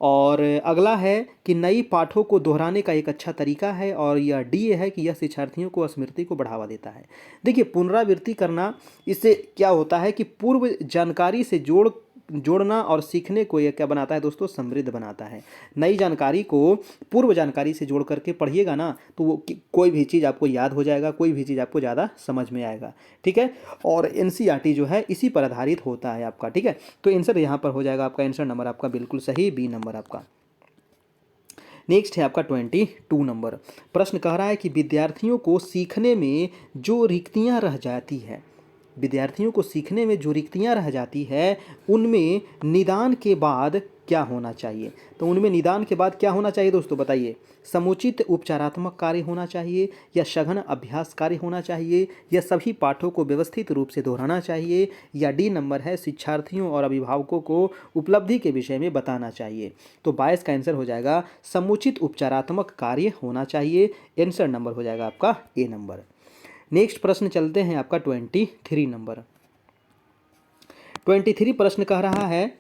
और अगला है कि नई पाठों को दोहराने का एक अच्छा तरीका है, और यह डी है कि यह शिक्षार्थियों को स्मृति को बढ़ावा देता है। देखिए, पुनरावृत्ति करना, इससे क्या होता है कि पूर्व जानकारी से जोड़ना और सीखने को यह क्या बनाता है दोस्तों, समृद्ध बनाता है। नई जानकारी को पूर्व जानकारी से जोड़ करके पढ़िएगा ना, तो वो कोई भी चीज़ आपको याद हो जाएगा, कोई भी चीज़ आपको ज़्यादा समझ में आएगा। ठीक है, और एनसीईआरटी जो है इसी पर आधारित होता है आपका। ठीक है, तो आंसर यहाँ पर हो जाएगा आपका, आंसर नंबर आपका बिल्कुल सही, बी नंबर आपका। नेक्स्ट है आपका 22 नंबर, प्रश्न कह रहा है कि विद्यार्थियों को सीखने में जो रिक्तियाँ रह जाती है, विद्यार्थियों को सीखने में जो रिक्तियाँ रह जाती है उनमें निदान के बाद क्या होना चाहिए। तो उनमें निदान के बाद क्या होना चाहिए दोस्तों बताइए, समुचित उपचारात्मक कार्य होना चाहिए, या सघन अभ्यास कार्य होना चाहिए, या सभी पाठों को व्यवस्थित रूप से दोहराना चाहिए, या डी नंबर है शिक्षार्थियों और अभिभावकों को उपलब्धि के विषय में बताना चाहिए। तो 22 का आंसर हो जाएगा समुचित उपचारात्मक कार्य होना चाहिए, आंसर नंबर हो जाएगा आपका ए नंबर। नेक्स्ट प्रश्न चलते हैं आपका 23 नंबर, 23 प्रश्न कह रहा है,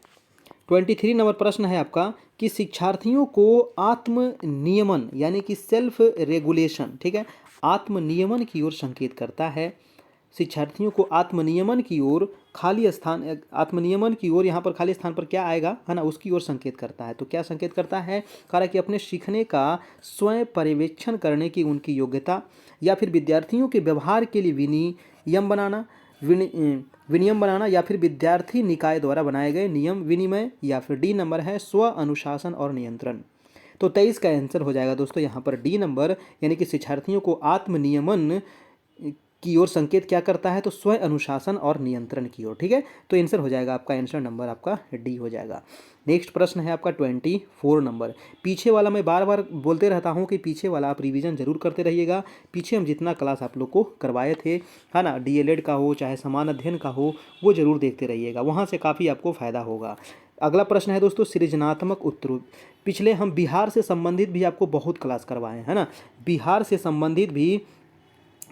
23 नंबर प्रश्न है आपका कि शिक्षार्थियों को आत्म नियमन यानी कि सेल्फ रेगुलेशन, ठीक है, आत्म नियमन की ओर संकेत करता है। शिक्षार्थियों को आत्मनियमन की ओर आत्मनियमन की ओर यहाँ पर खाली स्थान पर क्या आएगा, है ना, उसकी ओर संकेत करता है। तो क्या संकेत करता है, कह रहा है कि अपने सीखने का स्वयं पर्यवेक्षण करने की उनकी योग्यता, या फिर विद्यार्थियों के व्यवहार के लिए विनियम बनाना, या फिर विद्यार्थी निकाय द्वारा बनाए गए नियम विनिमय, या फिर डी नंबर है स्व अनुशासन और नियंत्रण। तो 23 का आंसर हो जाएगा दोस्तों यहाँ पर डी नंबर, यानी कि शिक्षार्थियों को आत्मनियमन की ओर संकेत क्या करता है, तो स्व अनुशासन और नियंत्रण की ओर। ठीक है, तो आंसर हो जाएगा आपका, आंसर नंबर आपका डी हो जाएगा। नेक्स्ट प्रश्न है आपका 24 नंबर, पीछे वाला मैं बार बार बोलते रहता हूँ कि पीछे वाला आप रिवीजन जरूर करते रहिएगा। पीछे हम जितना क्लास आप लोग को करवाए थे, है ना, डीएलएड का हो चाहे समान अध्ययन का हो, वो जरूर देखते रहिएगा, वहाँ से काफ़ी आपको फ़ायदा होगा। अगला प्रश्न है दोस्तों सृजनात्मक उत्तर। पिछले हम बिहार से संबंधित भी आपको बहुत क्लास करवाए हैं ना, बिहार से संबंधित भी,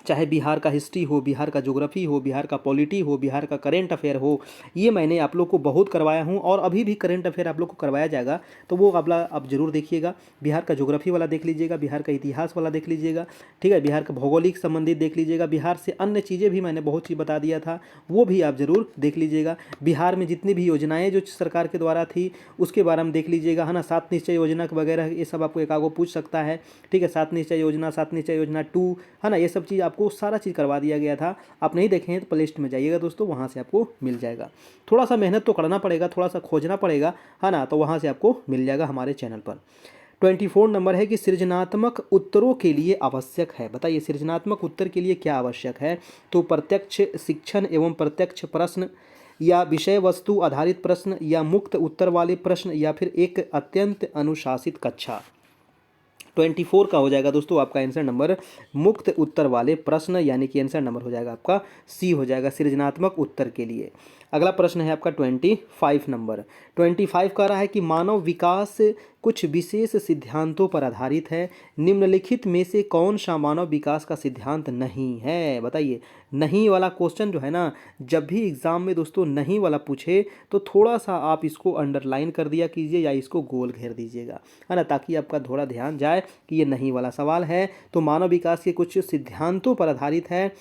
चाहे बिहार का हिस्ट्री हो, बिहार का ज्योग्राफी हो, बिहार का पॉलिटी हो, बिहार का करेंट अफेयर हो, ये मैंने आप लोग को बहुत करवाया हूँ, और अभी भी करेंट अफेयर आप लोग को करवाया जाएगा। तो वो अगला आप जरूर देखिएगा, बिहार का ज्योग्राफी वाला देख लीजिएगा, बिहार का इतिहास वाला देख लीजिएगा, ठीक है, बिहार का भौगोलिक संबंधित देख लीजिएगा, बिहार से अन्य चीज़ें भी मैंने बहुत चीज़ बता दिया था, वो भी आप जरूर देख लीजिएगा। बिहार में जितनी भी योजनाएँ जो सरकार के द्वारा थी उसके बारे में देख लीजिएगा, है ना, 7 निश्चय योजना वगैरह ये सब आपको एकागो पूछ सकता है। ठीक है, 7 निश्चय योजना, 7 निश्चय योजना 2, है ना, ये सब चीज़ आपको सारा चीज़ करवा दिया गया था। आप नहीं देखे हैं तो प्ले लिस्ट में जाइएगा दोस्तों, वहाँ से आपको मिल जाएगा। थोड़ा सा मेहनत तो करना पड़ेगा, थोड़ा सा खोजना पड़ेगा, है ना, तो वहाँ से आपको मिल जाएगा हमारे चैनल पर। 24 नंबर है कि सृजनात्मक उत्तरों के लिए आवश्यक है। बताइए सृजनात्मक उत्तर के लिए क्या आवश्यक है। तो प्रत्यक्ष शिक्षण एवं प्रत्यक्ष प्रश्न, या विषय वस्तु आधारित प्रश्न, या मुक्त उत्तर वाले प्रश्न, या फिर एक अत्यंत अनुशासित कक्षा। 24 का हो जाएगा दोस्तों आपका आंसर नंबर मुक्त उत्तर वाले प्रश्न, यानी कि आंसर नंबर हो जाएगा आपका सी हो जाएगा सृजनात्मक उत्तर के लिए। अगला प्रश्न है आपका 25 नंबर। 25 कह रहा है कि मानव विकास कुछ विशेष सिद्धांतों पर आधारित है, निम्नलिखित में से कौन सा मानव विकास का सिद्धांत नहीं है। बताइए नहीं वाला क्वेश्चन जो है ना, जब भी एग्जाम में दोस्तों नहीं वाला पूछे तो थोड़ा सा आप इसको अंडरलाइन कर दिया कीजिए या इसको गोल घेर दीजिएगा, है ना, ताकि आपका थोड़ा ध्यान जाए कि ये नहीं वाला सवाल है। तो मानव विकास के कुछ सिद्धांतों पर आधारित है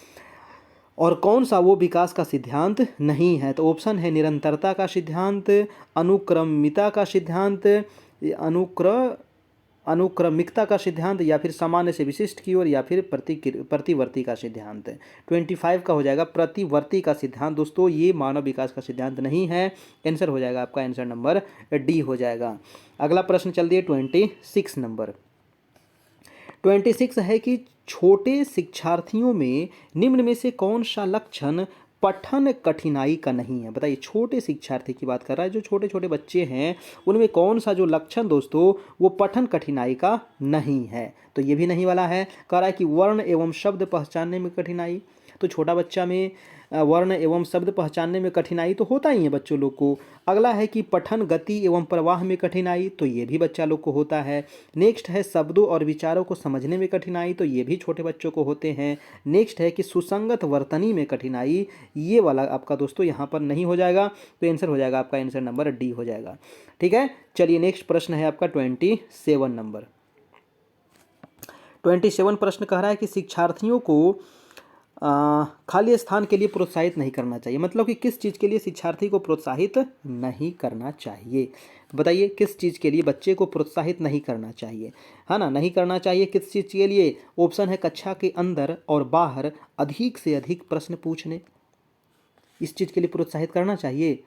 और कौन सा वो विकास का सिद्धांत नहीं है। तो ऑप्शन है निरंतरता का सिद्धांत, अनुक्रमिता का सिद्धांत, अनुक्रमिकता का सिद्धांत, या फिर सामान्य से विशिष्ट की ओर, या फिर प्रतिवर्ती का सिद्धांत। 25 का हो जाएगा प्रतिवर्ती का सिद्धांत। दोस्तों ये मानव विकास का सिद्धांत नहीं है, आंसर हो जाएगा आपका आंसर नंबर डी हो जाएगा। अगला प्रश्न चल दिए 26 नंबर। 26 है कि छोटे शिक्षार्थियों में निम्न में से कौन सा लक्षण पठन कठिनाई का नहीं है। बताइए छोटे शिक्षार्थी की बात कर रहा है, जो छोटे छोटे बच्चे हैं उनमें कौन सा जो लक्षण दोस्तों वो पठन कठिनाई का नहीं है। तो ये भी नहीं वाला है। कह रहा है कि वर्ण एवं शब्द पहचानने में कठिनाई। तो छोटा बच्चा में वर्ण एवं शब्द पहचानने में कठिनाई तो होता ही है बच्चों लोग को। अगला है कि पठन गति एवं प्रवाह में कठिनाई, तो ये भी बच्चा लोग को होता है। नेक्स्ट है शब्दों और विचारों को समझने में कठिनाई, तो ये भी छोटे बच्चों को होते हैं। नेक्स्ट है कि सुसंगत वर्तनी में कठिनाई, ये वाला आपका दोस्तों यहाँ पर नहीं हो जाएगा। तो आंसर हो जाएगा आपका आंसर नंबर डी हो जाएगा। ठीक है, चलिए नेक्स्ट प्रश्न है आपका 27 नंबर। 27 प्रश्न कह रहा है कि शिक्षार्थियों को खाली स्थान के लिए प्रोत्साहित नहीं करना चाहिए। मतलब कि किस चीज़ के लिए शिक्षार्थी को प्रोत्साहित नहीं करना चाहिए। बताइए किस चीज़ के लिए बच्चे को प्रोत्साहित नहीं करना चाहिए, है ना, नहीं करना चाहिए किस चीज़ के लिए। ऑप्शन है कक्षा के अंदर और बाहर अधिक से अधिक प्रश्न पूछने, इस चीज़ के लिए प्रोत्साहित करना चाहिए,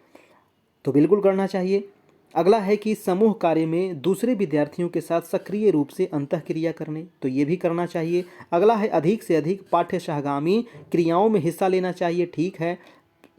तो बिल्कुल करना चाहिए। अगला है कि समूह कार्य में दूसरे विद्यार्थियों के साथ सक्रिय रूप से अंतःक्रिया करने, तो ये भी करना चाहिए। अगला है अधिक से अधिक पाठ्य सहगामी क्रियाओं में हिस्सा लेना चाहिए, ठीक है।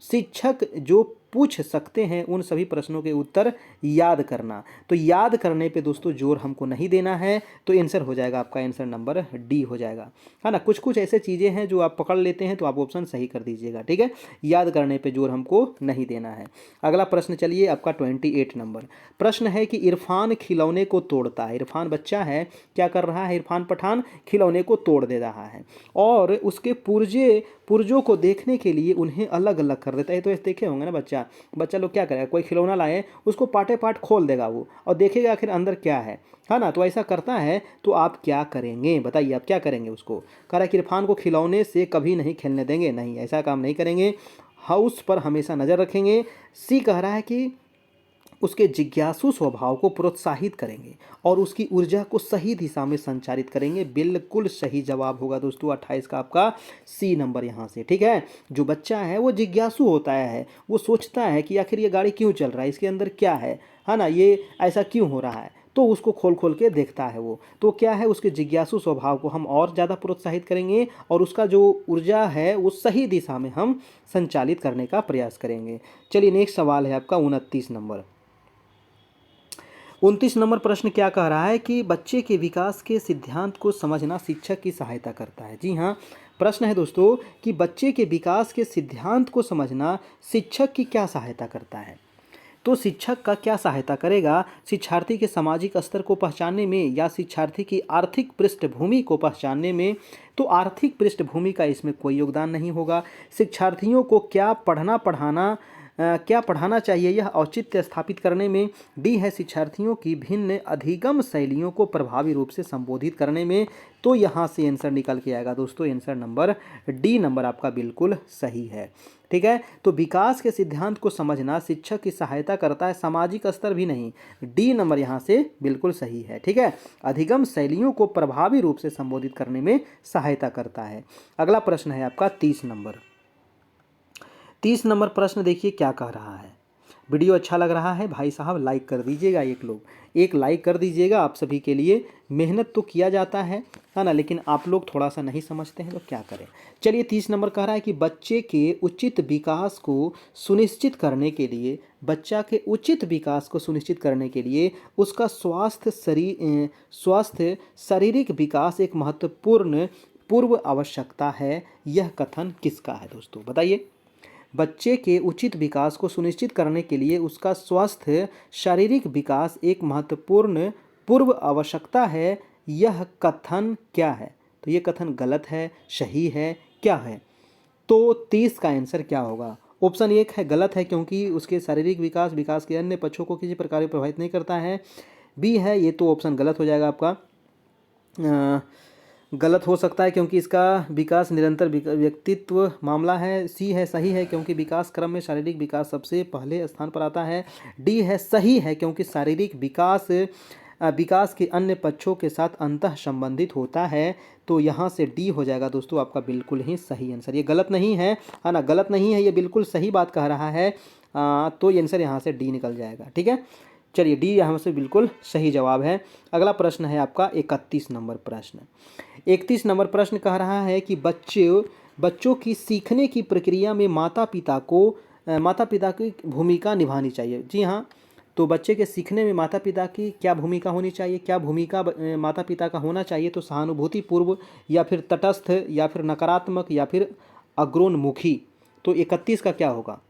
शिक्षक जो पूछ सकते हैं उन सभी प्रश्नों के उत्तर याद करना, तो याद करने पे दोस्तों जोर हमको नहीं देना है। तो आंसर हो जाएगा आपका आंसर नंबर डी हो जाएगा, है ना। कुछ कुछ ऐसे चीज़ें हैं जो आप पकड़ लेते हैं तो आप ऑप्शन सही कर दीजिएगा, ठीक है। याद करने पे जोर हमको नहीं देना है। अगला प्रश्न चलिए आपका 28 नंबर। प्रश्न है कि इरफान खिलौने को तोड़ता है। इरफान बच्चा है, क्या कर रहा है, इरफान पठान खिलौने को तोड़ दे रहा है और उसके पुर्जों को देखने के लिए उन्हें अलग अलग कर देता है। तो ऐसे देखे होंगे ना बच्चा लोग क्या करेगा, कोई खिलौना लाए उसको पाटे पाट खोल देगा वो और देखेगा आखिर अंदर क्या है ना। तो ऐसा करता है तो आप क्या करेंगे, बताइए आप क्या करेंगे उसको। कह रहा है कि इरफान को खिलौने से कभी नहीं खेलने देंगे, नहीं ऐसा काम नहीं करेंगे, हाउस पर हमेशा नज़र रखेंगे। सी कह रहा है कि उसके जिज्ञासु स्वभाव को प्रोत्साहित करेंगे और उसकी ऊर्जा को सही दिशा में संचारित करेंगे। बिल्कुल सही जवाब होगा दोस्तों 28 का आपका सी नंबर यहाँ से, ठीक है। जो बच्चा है वो जिज्ञासु होता है, वो सोचता है कि आखिर ये गाड़ी क्यों चल रहा है, इसके अंदर क्या है ना, ये ऐसा क्यों हो रहा है, तो उसको खोल खोल के देखता है वो। तो क्या है, उसके जिज्ञासु स्वभाव को हम और ज़्यादा प्रोत्साहित करेंगे और उसका जो ऊर्जा है वो सही दिशा में हम संचालित करने का प्रयास करेंगे। चलिए नेक्स्ट सवाल है आपका 29 नंबर। 29 नंबर प्रश्न क्या कह रहा है कि बच्चे के विकास के सिद्धांत को समझना शिक्षक की सहायता करता है। जी हाँ, प्रश्न है दोस्तों कि बच्चे के विकास के सिद्धांत को समझना शिक्षक की क्या सहायता करता है। तो शिक्षक का क्या सहायता करेगा, शिक्षार्थी के सामाजिक स्तर को पहचानने में या शिक्षार्थी की आर्थिक पृष्ठभूमि को पहचानने में। तो आर्थिक पृष्ठभूमि का इसमें कोई योगदान नहीं होगा। शिक्षार्थियों को क्या पढ़ाना चाहिए यह औचित्य स्थापित करने में। डी है शिक्षार्थियों की भिन्न अधिगम शैलियों को प्रभावी रूप से संबोधित करने में। तो यहाँ से आंसर निकल के आएगा दोस्तों आंसर नंबर डी नंबर आपका बिल्कुल सही है, ठीक है। तो विकास के सिद्धांत को समझना शिक्षक की सहायता करता है, सामाजिक स्तर भी नहीं। डी नंबर यहाँ से बिल्कुल सही है, ठीक है। अधिगम शैलियों को प्रभावी रूप से संबोधित करने में सहायता करता है। अगला प्रश्न है आपका 30 नंबर। 30 नंबर प्रश्न देखिए क्या कह रहा है। वीडियो अच्छा लग रहा है भाई साहब लाइक कर दीजिएगा, एक लाइक कर दीजिएगा। आप सभी के लिए मेहनत तो किया जाता है ना, लेकिन आप लोग थोड़ा सा नहीं समझते हैं तो क्या करें। चलिए 30 नंबर कह रहा है कि बच्चे के उचित विकास को सुनिश्चित करने के लिए, बच्चा के उचित विकास को सुनिश्चित करने के लिए उसका स्वास्थ्य शारीरिक विकास एक महत्वपूर्ण पूर्व आवश्यकता है। यह कथन किसका है दोस्तों, बताइए। बच्चे के उचित विकास को सुनिश्चित करने के लिए उसका स्वास्थ्य शारीरिक विकास एक महत्वपूर्ण पूर्व आवश्यकता है, यह कथन क्या है? तो ये कथन गलत है, सही है, क्या है? तो 30 का आंसर क्या होगा? ऑप्शन 1 है गलत है, क्योंकि उसके शारीरिक विकास के अन्य पक्षों को किसी प्रकार प्रभावित नहीं करता है। बी है, ये तो ऑप्शन गलत हो जाएगा आपका, गलत हो सकता है क्योंकि इसका विकास निरंतर व्यक्तित्व मामला है। सी है सही है, क्योंकि विकास क्रम में शारीरिक विकास सबसे पहले स्थान पर आता है। डी है सही है, क्योंकि शारीरिक विकास के अन्य पक्षों के साथ अंतः संबंधित होता है। तो यहाँ से डी हो जाएगा दोस्तों आपका बिल्कुल ही सही आंसर। ये गलत नहीं है ना, गलत नहीं है, ये बिल्कुल सही बात कह रहा है। तो ये आंसर यहाँ से डी निकल जाएगा, ठीक है। चलिए डी यहाँ से बिल्कुल सही जवाब है। अगला प्रश्न है आपका 31 नंबर प्रश्न। 31 नंबर प्रश्न कह रहा है कि बच्चों की सीखने की प्रक्रिया में माता पिता की भूमिका निभानी चाहिए। जी हाँ, तो बच्चे के सीखने में माता पिता की क्या भूमिका होनी चाहिए, क्या भूमिका माता पिता का होना चाहिए? तो सहानुभूतिपूर्व, या फिर तटस्थ, या फिर नकारात्मक, या फिर अग्रोन्मुखी। तो 31 का क्या होगा?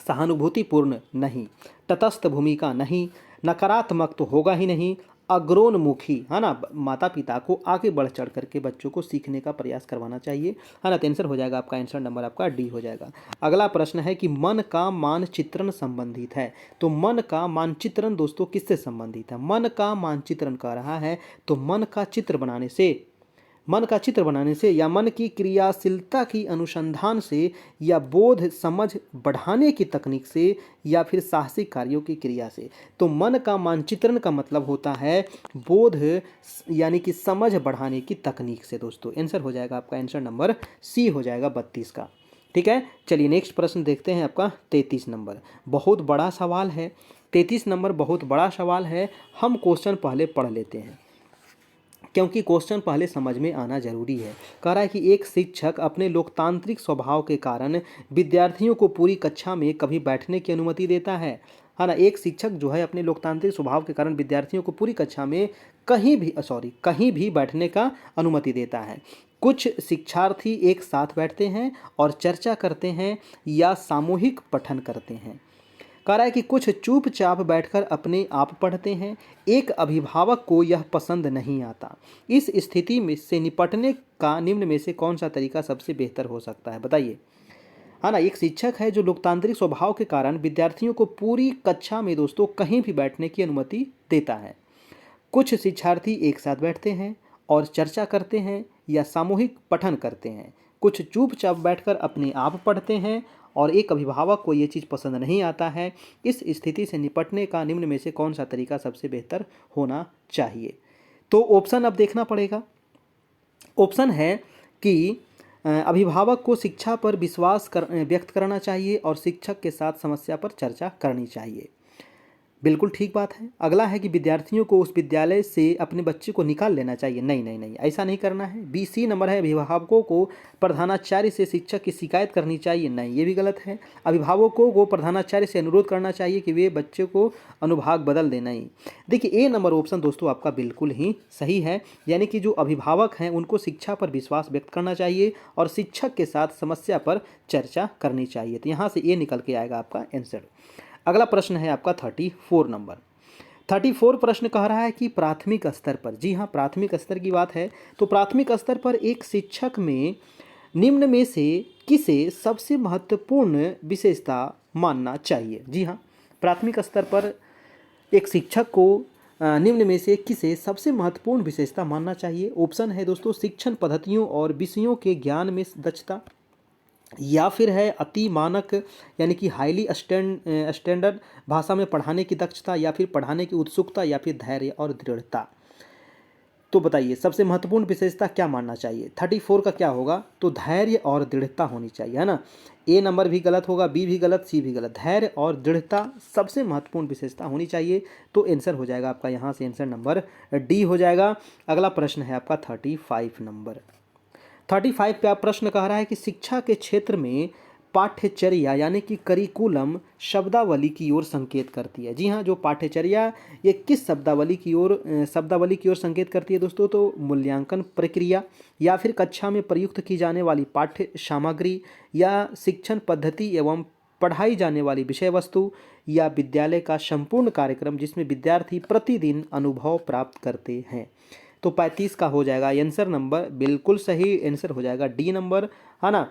सहानुभूतिपूर्ण नहीं, तटस्थ भूमिका नहीं, नकारात्मक तो होगा ही नहीं, अग्रोन्मुखी, है ना, माता पिता को आगे बढ़ चढ़ करके बच्चों को सीखने का प्रयास करवाना चाहिए, है ना। तो आंसर हो जाएगा आपका, आंसर नंबर आपका डी हो जाएगा। अगला प्रश्न है कि मन का मानचित्रण संबंधित है। तो मन का मानचित्रण दोस्तों किससे संबंधित है? मन का मानचित्रण कर रहा है, तो मन का चित्र बनाने से, या मन की क्रियाशीलता की अनुसंधान से, या बोध समझ बढ़ाने की तकनीक से, या फिर साहसिक कार्यों की क्रिया से। तो मन का मानचित्रण का मतलब होता है बोध यानी कि समझ बढ़ाने की तकनीक से दोस्तों। आंसर हो जाएगा आपका, आंसर नंबर सी हो जाएगा 32 का, ठीक है। चलिए नेक्स्ट प्रश्न देखते हैं आपका 33 नंबर। बहुत बड़ा सवाल है 33 नंबर, बहुत बड़ा सवाल है। हम क्वेश्चन पहले पढ़ लेते हैं, क्योंकि क्वेश्चन पहले समझ में आना जरूरी है। कह रहा है कि एक शिक्षक अपने लोकतांत्रिक स्वभाव के कारण विद्यार्थियों को पूरी कक्षा में कभी बैठने की अनुमति देता है ना। एक शिक्षक जो है अपने लोकतांत्रिक स्वभाव के कारण विद्यार्थियों को पूरी कक्षा में कहीं भी बैठने का अनुमति देता है। कुछ शिक्षार्थी एक साथ बैठते हैं और चर्चा करते हैं या सामूहिक पठन करते हैं। कह रहा है कि कुछ चुपचाप बैठकर अपने आप पढ़ते हैं। एक अभिभावक को यह पसंद नहीं आता। इस स्थिति में से निपटने का निम्न में से कौन सा तरीका सबसे बेहतर हो सकता है, बताइए। है ना, एक शिक्षक है जो लोकतांत्रिक स्वभाव के कारण विद्यार्थियों को पूरी कक्षा में दोस्तों कहीं भी बैठने की अनुमति देता है। कुछ शिक्षार्थी एक साथ बैठते हैं और चर्चा करते हैं या सामूहिक पठन करते हैं। कुछ चुपचाप बैठकर अपने आप पढ़ते हैं और एक अभिभावक को ये चीज़ पसंद नहीं आता है। इस स्थिति से निपटने का निम्न में से कौन सा तरीका सबसे बेहतर होना चाहिए? तो ऑप्शन अब देखना पड़ेगा। ऑप्शन है कि अभिभावक को शिक्षा पर विश्वास व्यक्त करना चाहिए और शिक्षक के साथ समस्या पर चर्चा करनी चाहिए। बिल्कुल ठीक बात है। अगला है कि विद्यार्थियों को उस विद्यालय से अपने बच्चे को निकाल लेना चाहिए। नहीं नहीं नहीं, ऐसा नहीं करना है। बी सी नंबर है, अभिभावकों को प्रधानाचार्य से शिक्षक की शिकायत करनी चाहिए। नहीं, ये भी गलत है। अभिभावकों को प्रधानाचार्य से अनुरोध करना चाहिए कि वे बच्चे को अनुभाग बदल दें। नहीं, देखिए ए नंबर ऑप्शन दोस्तों आपका बिल्कुल ही सही है, यानी कि जो अभिभावक हैं उनको शिक्षा पर विश्वास व्यक्त करना चाहिए और शिक्षक के साथ समस्या पर चर्चा करनी चाहिए। तो यहाँ से ए निकल के आएगा आपका आंसर। अगला प्रश्न है आपका 34 नंबर। 34 प्रश्न कह रहा है कि प्राथमिक स्तर पर, जी हाँ प्राथमिक स्तर की बात है, तो प्राथमिक स्तर पर एक शिक्षक में निम्न में से किसे सबसे महत्वपूर्ण विशेषता मानना चाहिए? जी हाँ, प्राथमिक स्तर पर एक शिक्षक को निम्न में से किसे सबसे महत्वपूर्ण विशेषता मानना चाहिए? ऑप्शन है दोस्तों शिक्षण पद्धतियों और विषयों के ज्ञान में दक्षता, या फिर है अति मानक यानी कि हाईली स्टैंडर्ड भाषा में पढ़ाने की दक्षता, या फिर पढ़ाने की उत्सुकता, या फिर धैर्य और दृढ़ता। तो बताइए सबसे महत्वपूर्ण विशेषता क्या मानना चाहिए। 34 का क्या होगा, तो धैर्य और दृढ़ता होनी चाहिए, है ना। ए नंबर भी गलत होगा, बी भी गलत, सी भी गलत। धैर्य और दृढ़ता सबसे महत्वपूर्ण विशेषता होनी चाहिए। तो आंसर हो जाएगा आपका यहाँ से आंसर नंबर डी हो जाएगा। अगला प्रश्न है आपका 35 नंबर। 35 पे आप प्रश्न कह रहा है कि शिक्षा के क्षेत्र में पाठ्यचर्या यानी कि करिकुलम शब्दावली की ओर संकेत करती है। जी हाँ, जो पाठ्यचर्या ये किस शब्दावली की ओर संकेत करती है दोस्तों, तो मूल्यांकन प्रक्रिया या फिर कक्षा में प्रयुक्त की जाने वाली पाठ्य सामग्री या शिक्षण पद्धति एवं पढ़ाई जाने वाली विषय वस्तु या विद्यालय का संपूर्ण कार्यक्रम जिसमें विद्यार्थी प्रतिदिन अनुभव प्राप्त करते हैं। तो 35 का हो जाएगा आंसर नंबर, बिल्कुल सही आंसर हो जाएगा डी नंबर, है ना।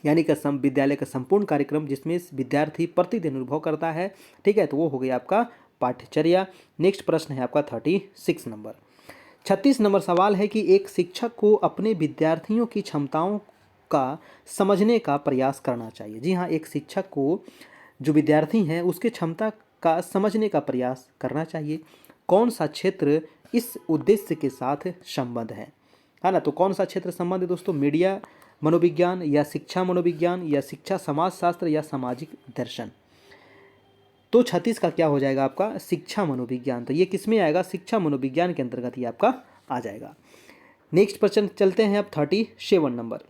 यानी कि विद्यालय का संपूर्ण कार्यक्रम जिसमें विद्यार्थी प्रतिदिन अनुभव करता है, ठीक है। तो वो हो गया आपका पाठ्यचर्या। नेक्स्ट प्रश्न है आपका 36 नंबर। 36 नंबर सवाल है कि एक शिक्षक को अपने विद्यार्थियों की क्षमताओं का समझने का प्रयास करना चाहिए। जी हाँ, एक शिक्षक को जो विद्यार्थी हैं उसके क्षमता का समझने का प्रयास करना चाहिए। कौन सा क्षेत्र इस उद्देश्य के साथ संबद्ध है ना। तो कौन सा क्षेत्र संबंध है दोस्तों, मीडिया मनोविज्ञान या शिक्षा मनोविज्ञान या शिक्षा समाजशास्त्र या सामाजिक दर्शन। तो 36 का क्या हो जाएगा आपका, शिक्षा मनोविज्ञान। तो ये किस में आएगा, शिक्षा मनोविज्ञान के अंतर्गत ही आपका आ जाएगा। नेक्स्ट प्रश्न चलते हैं अब 37 नंबर।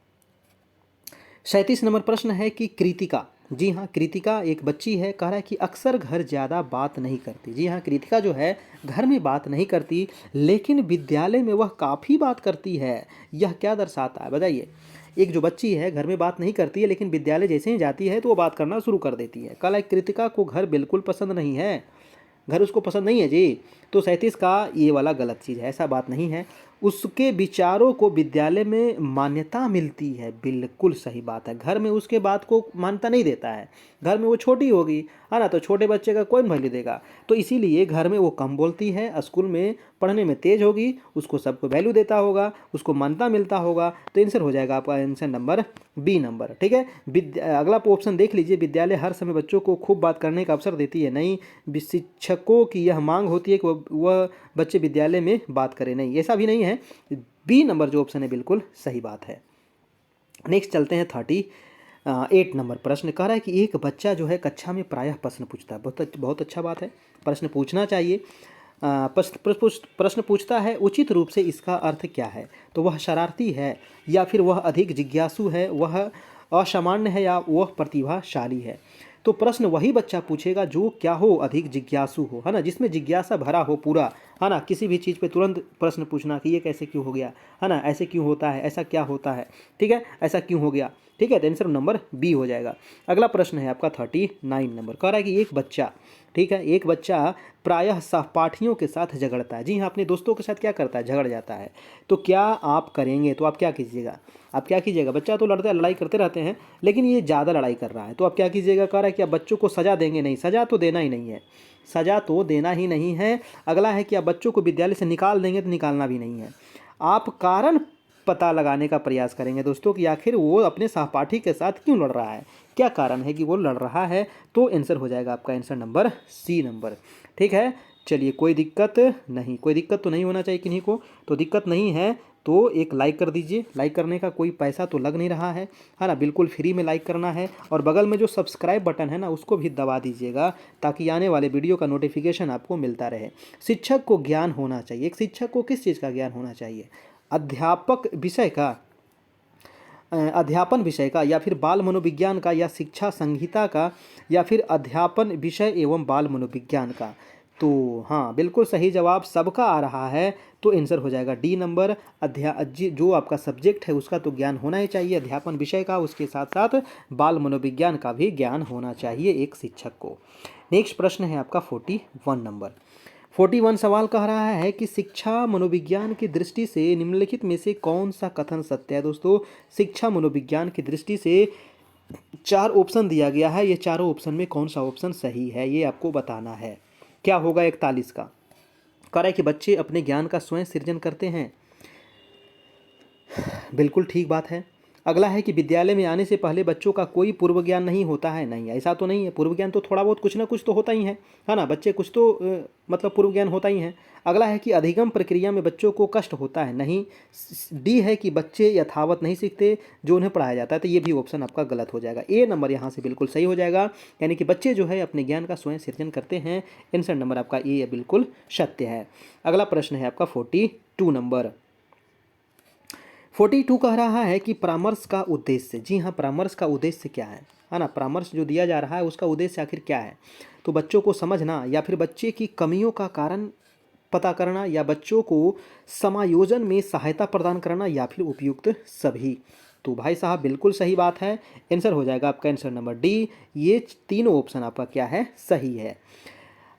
37 नंबर प्रश्न है कि कृतिका, जी हाँ कृतिका एक बच्ची है, कह रहा है कि अक्सर घर ज़्यादा बात नहीं करती। जी हाँ, कृतिका जो है घर में बात नहीं करती लेकिन विद्यालय में वह काफ़ी बात करती है। यह क्या दर्शाता है, बताइए। एक जो बच्ची है घर में बात नहीं करती है लेकिन विद्यालय जैसे ही जाती है तो वो बात करना शुरू कर देती है। कल कृतिका को घर बिल्कुल पसंद नहीं है, घर उसको पसंद नहीं है जी। तो 37 का ये वाला गलत चीज़ है, ऐसा बात नहीं है। उसके विचारों को विद्यालय में मान्यता मिलती है, बिल्कुल सही बात है। घर में उसके बात को मान्यता नहीं देता है, घर में वो छोटी होगी, है ना, तो छोटे बच्चे का कौन वैल्यू देगा। तो इसीलिए घर में वो कम बोलती है, स्कूल में पढ़ने में तेज होगी, उसको सबको वैल्यू देता होगा, उसको मान्यता मिलता होगा। तो आंसर हो जाएगा आपका आंसर नंबर बी नंबर, ठीक है। अगला ऑप्शन देख लीजिए, विद्यालय हर समय बच्चों को खूब बात करने का अवसर देती है, नहीं। शिक्षकों की यह मांग होती है कि वह बच्चे विद्यालय में बात करें, नहीं, ऐसा भी नहीं है। बी नंबर जो ऑप्शन है बिल्कुल सही बात है। नेक्स्ट चलते हैं 38 नंबर प्रश्न। कह रहा है कि एक बच्चा जो है कक्षा में प्रायः प्रश्न पूछता है, बहुत अच्छा बात है, प्रश्न पूछना चाहिए। प्रश्न पूछता है, उचित रूप से इसका अर्थ क्या है। तो वह शरारती है या फिर वह अधिक जिज्ञासु है, वह असामान्य है या वह प्रतिभाशाली है। तो प्रश्न वही बच्चा पूछेगा जो क्या हो, अधिक जिज्ञासु हो, है ना, जिसमें जिज्ञासा भरा हो पूरा, है ना। किसी भी चीज़ पे तुरंत प्रश्न पूछना कि ये कैसे क्यों हो गया, है ना, ऐसे क्यों होता है, ऐसा क्या होता है, ठीक है, ऐसा क्यों हो गया, ठीक है। तो आंसर नंबर बी हो जाएगा। अगला प्रश्न है आपका 39 नंबर। कह रहा है कि एक बच्चा, ठीक है, एक बच्चा प्रायः सहपाठियों के साथ झगड़ता है। जी हाँ, अपने दोस्तों के साथ क्या करता है, झगड़ जाता है। तो क्या आप करेंगे, तो आप क्या कीजिएगा, आप क्या कीजिएगा। बच्चा तो लड़ाई करते रहते हैं लेकिन ये ज़्यादा लड़ाई कर रहा है, तो आप क्या कीजिएगा। कह रहा है कि आप बच्चों को सज़ा देंगे, नहीं, सज़ा तो देना ही नहीं है, सज़ा तो देना ही नहीं है। अगला है कि आप बच्चों को विद्यालय से निकाल देंगे, तो निकालना भी नहीं है। आप कारण पता लगाने का प्रयास करेंगे दोस्तों कि आखिर वो अपने सहपाठी के साथ क्यों लड़ रहा है, क्या कारण है कि वो लड़ रहा है। तो आंसर हो जाएगा आपका आंसर नंबर सी नंबर, ठीक है। चलिए, कोई दिक्कत नहीं, कोई दिक्कत तो नहीं होना चाहिए किन्हीं को, तो दिक्कत नहीं है तो एक लाइक कर दीजिए। लाइक करने का कोई पैसा तो लग नहीं रहा है ना, बिल्कुल फ्री में लाइक करना है। और बगल में जो सब्सक्राइब बटन है ना, उसको भी दबा दीजिएगा ताकि आने वाले वीडियो का नोटिफिकेशन आपको मिलता रहे। शिक्षक को ज्ञान होना चाहिए, एक शिक्षक को किस चीज़ का ज्ञान होना चाहिए, अध्यापक विषय का, अध्यापन विषय का, या फिर बाल मनोविज्ञान का, या शिक्षा संहिता का, या फिर अध्यापन विषय एवं बाल मनोविज्ञान का। तो हाँ, बिल्कुल सही जवाब सबका आ रहा है, तो आंसर हो जाएगा डी नंबर। जो आपका सब्जेक्ट है उसका तो ज्ञान होना ही चाहिए, अध्यापन विषय का, उसके साथ साथ बाल मनोविज्ञान का भी ज्ञान होना चाहिए एक शिक्षक को। नेक्स्ट प्रश्न है आपका 41 नंबर। 41 सवाल कह रहा है कि शिक्षा मनोविज्ञान की दृष्टि से निम्नलिखित में से कौन सा कथन सत्य है। दोस्तों, शिक्षा मनोविज्ञान की दृष्टि से 4 ऑप्शन दिया गया है, ये चारों ऑप्शन में कौन सा ऑप्शन सही है ये आपको बताना है। क्या होगा 41 का। कह रहा है कि बच्चे अपने ज्ञान का स्वयं सृजन करते हैं, बिल्कुल ठीक बात है। अगला है कि विद्यालय में आने से पहले बच्चों का कोई पूर्व ज्ञान नहीं होता है। नहीं, ऐसा तो नहीं है। पूर्व ज्ञान तो थोड़ा बहुत कुछ ना कुछ तो होता ही है ना। बच्चे कुछ तो मतलब पूर्व ज्ञान होता ही है। अगला है कि अधिगम प्रक्रिया में बच्चों को कष्ट होता है। नहीं। डी है कि बच्चे यथावत नहीं सीखते जो उन्हें पढ़ाया जाता है। तो ये भी ऑप्शन आपका गलत हो जाएगा। ए नंबर यहाँ से बिल्कुल सही हो जाएगा, यानी कि बच्चे जो है अपने ज्ञान का स्वयं सृजन करते हैं। आंसर नंबर आपका ए बिल्कुल सत्य है। अगला प्रश्न है आपका 42 नंबर। 42 कह रहा है कि परामर्श का उद्देश्य। जी हाँ, परामर्श का उद्देश्य क्या है ना। परामर्श जो दिया जा रहा है उसका उद्देश्य आखिर क्या है। तो बच्चों को समझना, या फिर बच्चे की कमियों का कारण पता करना, या बच्चों को समायोजन में सहायता प्रदान करना, या फिर उपयुक्त सभी। तो भाई साहब बिल्कुल सही बात है। आंसर हो जाएगा आपका आंसर नंबर डी। ये तीनों ऑप्शन आपका क्या है, सही है।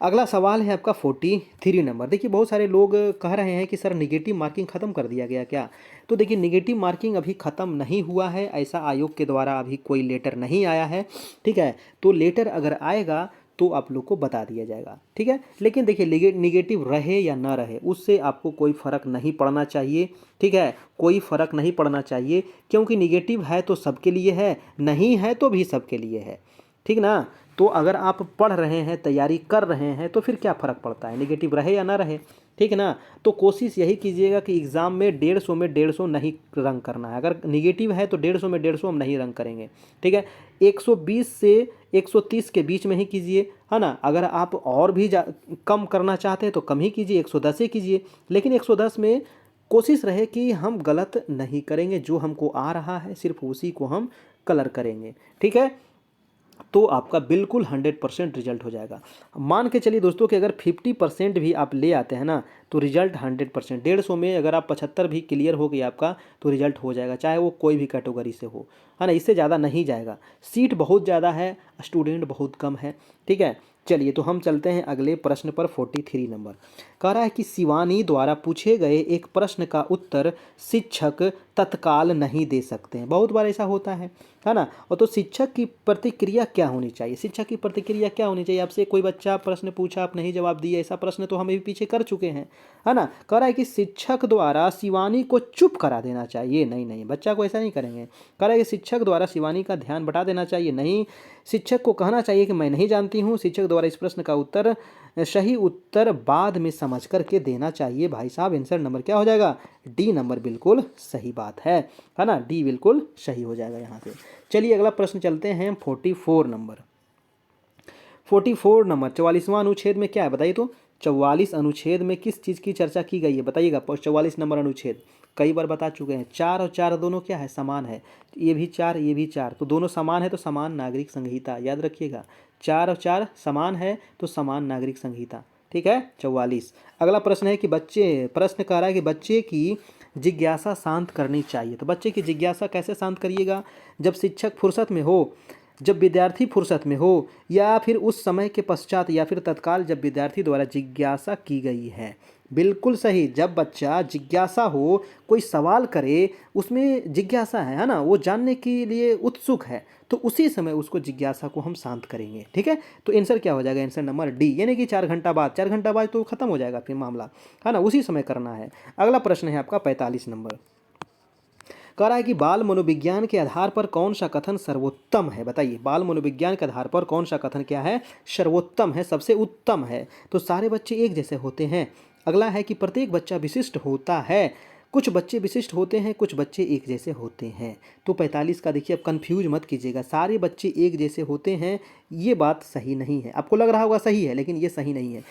अगला सवाल है आपका 43 नंबर। देखिए बहुत सारे लोग कह रहे हैं कि सर निगेटिव मार्किंग ख़त्म कर दिया गया क्या। तो देखिए निगेटिव मार्किंग अभी ख़त्म नहीं हुआ है, ऐसा आयोग के द्वारा अभी कोई लेटर नहीं आया है। ठीक है, तो लेटर अगर आएगा तो आप लोग को बता दिया जाएगा। ठीक है, लेकिन देखिए निगेटिव रहे या ना रहे उससे आपको कोई फ़र्क नहीं पड़ना चाहिए। ठीक है, कोई फ़र्क नहीं पड़ना चाहिए, क्योंकि निगेटिव है तो सबके लिए है, नहीं है तो भी सबके लिए है। ठीक ना। तो अगर आप पढ़ रहे हैं, तैयारी कर रहे हैं, तो फिर क्या फ़र्क पड़ता है, निगेटिव रहे या ना रहे। ठीक है ना। तो कोशिश यही कीजिएगा कि एग्ज़ाम में 150 में 150 नहीं रंग करना है। अगर निगेटिव है तो 150 में 150 हम नहीं रंग करेंगे। ठीक है, 120 से 130 के बीच में ही कीजिए, है ना। अगर आप और भी कम करना चाहते हैं तो कम ही कीजिए, 110 ही कीजिए, लेकिन 110 में कोशिश रहे कि हम गलत नहीं करेंगे। जो हमको आ रहा है सिर्फ उसी को हम कलर करेंगे। ठीक है, तो आपका बिल्कुल 100% रिजल्ट हो जाएगा। मान के चलिए दोस्तों कि अगर 50% भी आप ले आते हैं ना तो रिजल्ट 100%। 150 में अगर आप 75 भी क्लियर हो गया आपका तो रिजल्ट हो जाएगा, चाहे वो कोई भी कैटेगरी से हो, है ना। इससे ज़्यादा नहीं जाएगा। सीट बहुत ज़्यादा है, स्टूडेंट बहुत कम है। ठीक है, चलिए तो हम चलते हैं अगले प्रश्न पर। 43 नंबर कह रहा है कि शिवानी द्वारा पूछे गए एक प्रश्न का उत्तर शिक्षक तत्काल नहीं दे सकते हैं। बहुत बार ऐसा होता है ना। और तो शिक्षक की प्रतिक्रिया क्या होनी चाहिए, शिक्षक की प्रतिक्रिया क्या होनी चाहिए। आपसे कोई बच्चा प्रश्न पूछा, आप नहीं जवाब दिए, ऐसा प्रश्न तो हम अभी पीछे कर चुके हैं, है ना। कह रहा है कि शिक्षक द्वारा शिवानी को चुप करा देना चाहिए। नहीं नहीं, बच्चा को ऐसा नहीं करेंगे। कह रहा है कि शिक्षक द्वारा शिवानी का ध्यान बटा देना चाहिए। नहीं, शिक्षक को कहना चाहिए कि मैं नहीं जानती हूँ। शिक्षक द्वारा इस प्रश्न का उत्तर, सही उत्तर बाद में समझ करके देना चाहिए। भाई साहब आंसर नंबर क्या हो जाएगा, डी नंबर बिल्कुल सही बात है ना। डी बिल्कुल सही हो जाएगा यहाँ से। चलिए अगला प्रश्न चलते हैं 44 नंबर। 44 नंबर 44वां अनुच्छेद में क्या है बताइए तो। 44 अनुच्छेद में किस चीज़ की चर्चा की गई है बताइएगा। 44 नंबर अनुच्छेद कई बार बता चुके हैं। 4 और 4 दोनों क्या है, समान है। ये भी 4 ये भी 4, तो दोनों समान है तो समान नागरिक संहिता, याद रखिएगा। 4 और 4 समान है तो समान नागरिक संहिता। ठीक है, 44। अगला प्रश्न है कि प्रश्न कह रहा है कि बच्चे की जिज्ञासा शांत करनी चाहिए। तो बच्चे की जिज्ञासा कैसे शांत करिएगा, जब शिक्षक फुर्सत में हो, जब विद्यार्थी फुर्सत में हो, या फिर उस समय के पश्चात, या फिर तत्काल जब विद्यार्थी द्वारा जिज्ञासा की गई है। बिल्कुल सही, जब बच्चा जिज्ञासा हो, कोई सवाल करे, उसमें जिज्ञासा है ना, वो जानने के लिए उत्सुक है, तो उसी समय उसको जिज्ञासा को हम शांत करेंगे। ठीक है, तो आंसर क्या हो जाएगा, आंसर नंबर डी, यानी कि 4 घंटा बाद। 4 घंटा बाद तो खत्म हो जाएगा फिर मामला, है ना, उसी समय करना है। अगला प्रश्न है आपका 45 नंबर। कह रहा है कि बाल मनोविज्ञान के आधार पर कौन सा कथन सर्वोत्तम है। बताइए, बाल मनोविज्ञान के आधार पर कौन सा कथन क्या है, सर्वोत्तम है, सबसे उत्तम है। तो सारे बच्चे एक जैसे होते हैं। अगला है कि प्रत्येक बच्चा विशिष्ट होता है। कुछ बच्चे विशिष्ट होते हैं, कुछ बच्चे एक जैसे होते हैं। तो 45 का देखिए, अब कंफ्यूज मत कीजिएगा, सारे बच्चे एक जैसे होते हैं ये बात सही नहीं है। आपको लग रहा होगा सही है, लेकिन ये सही नहीं है।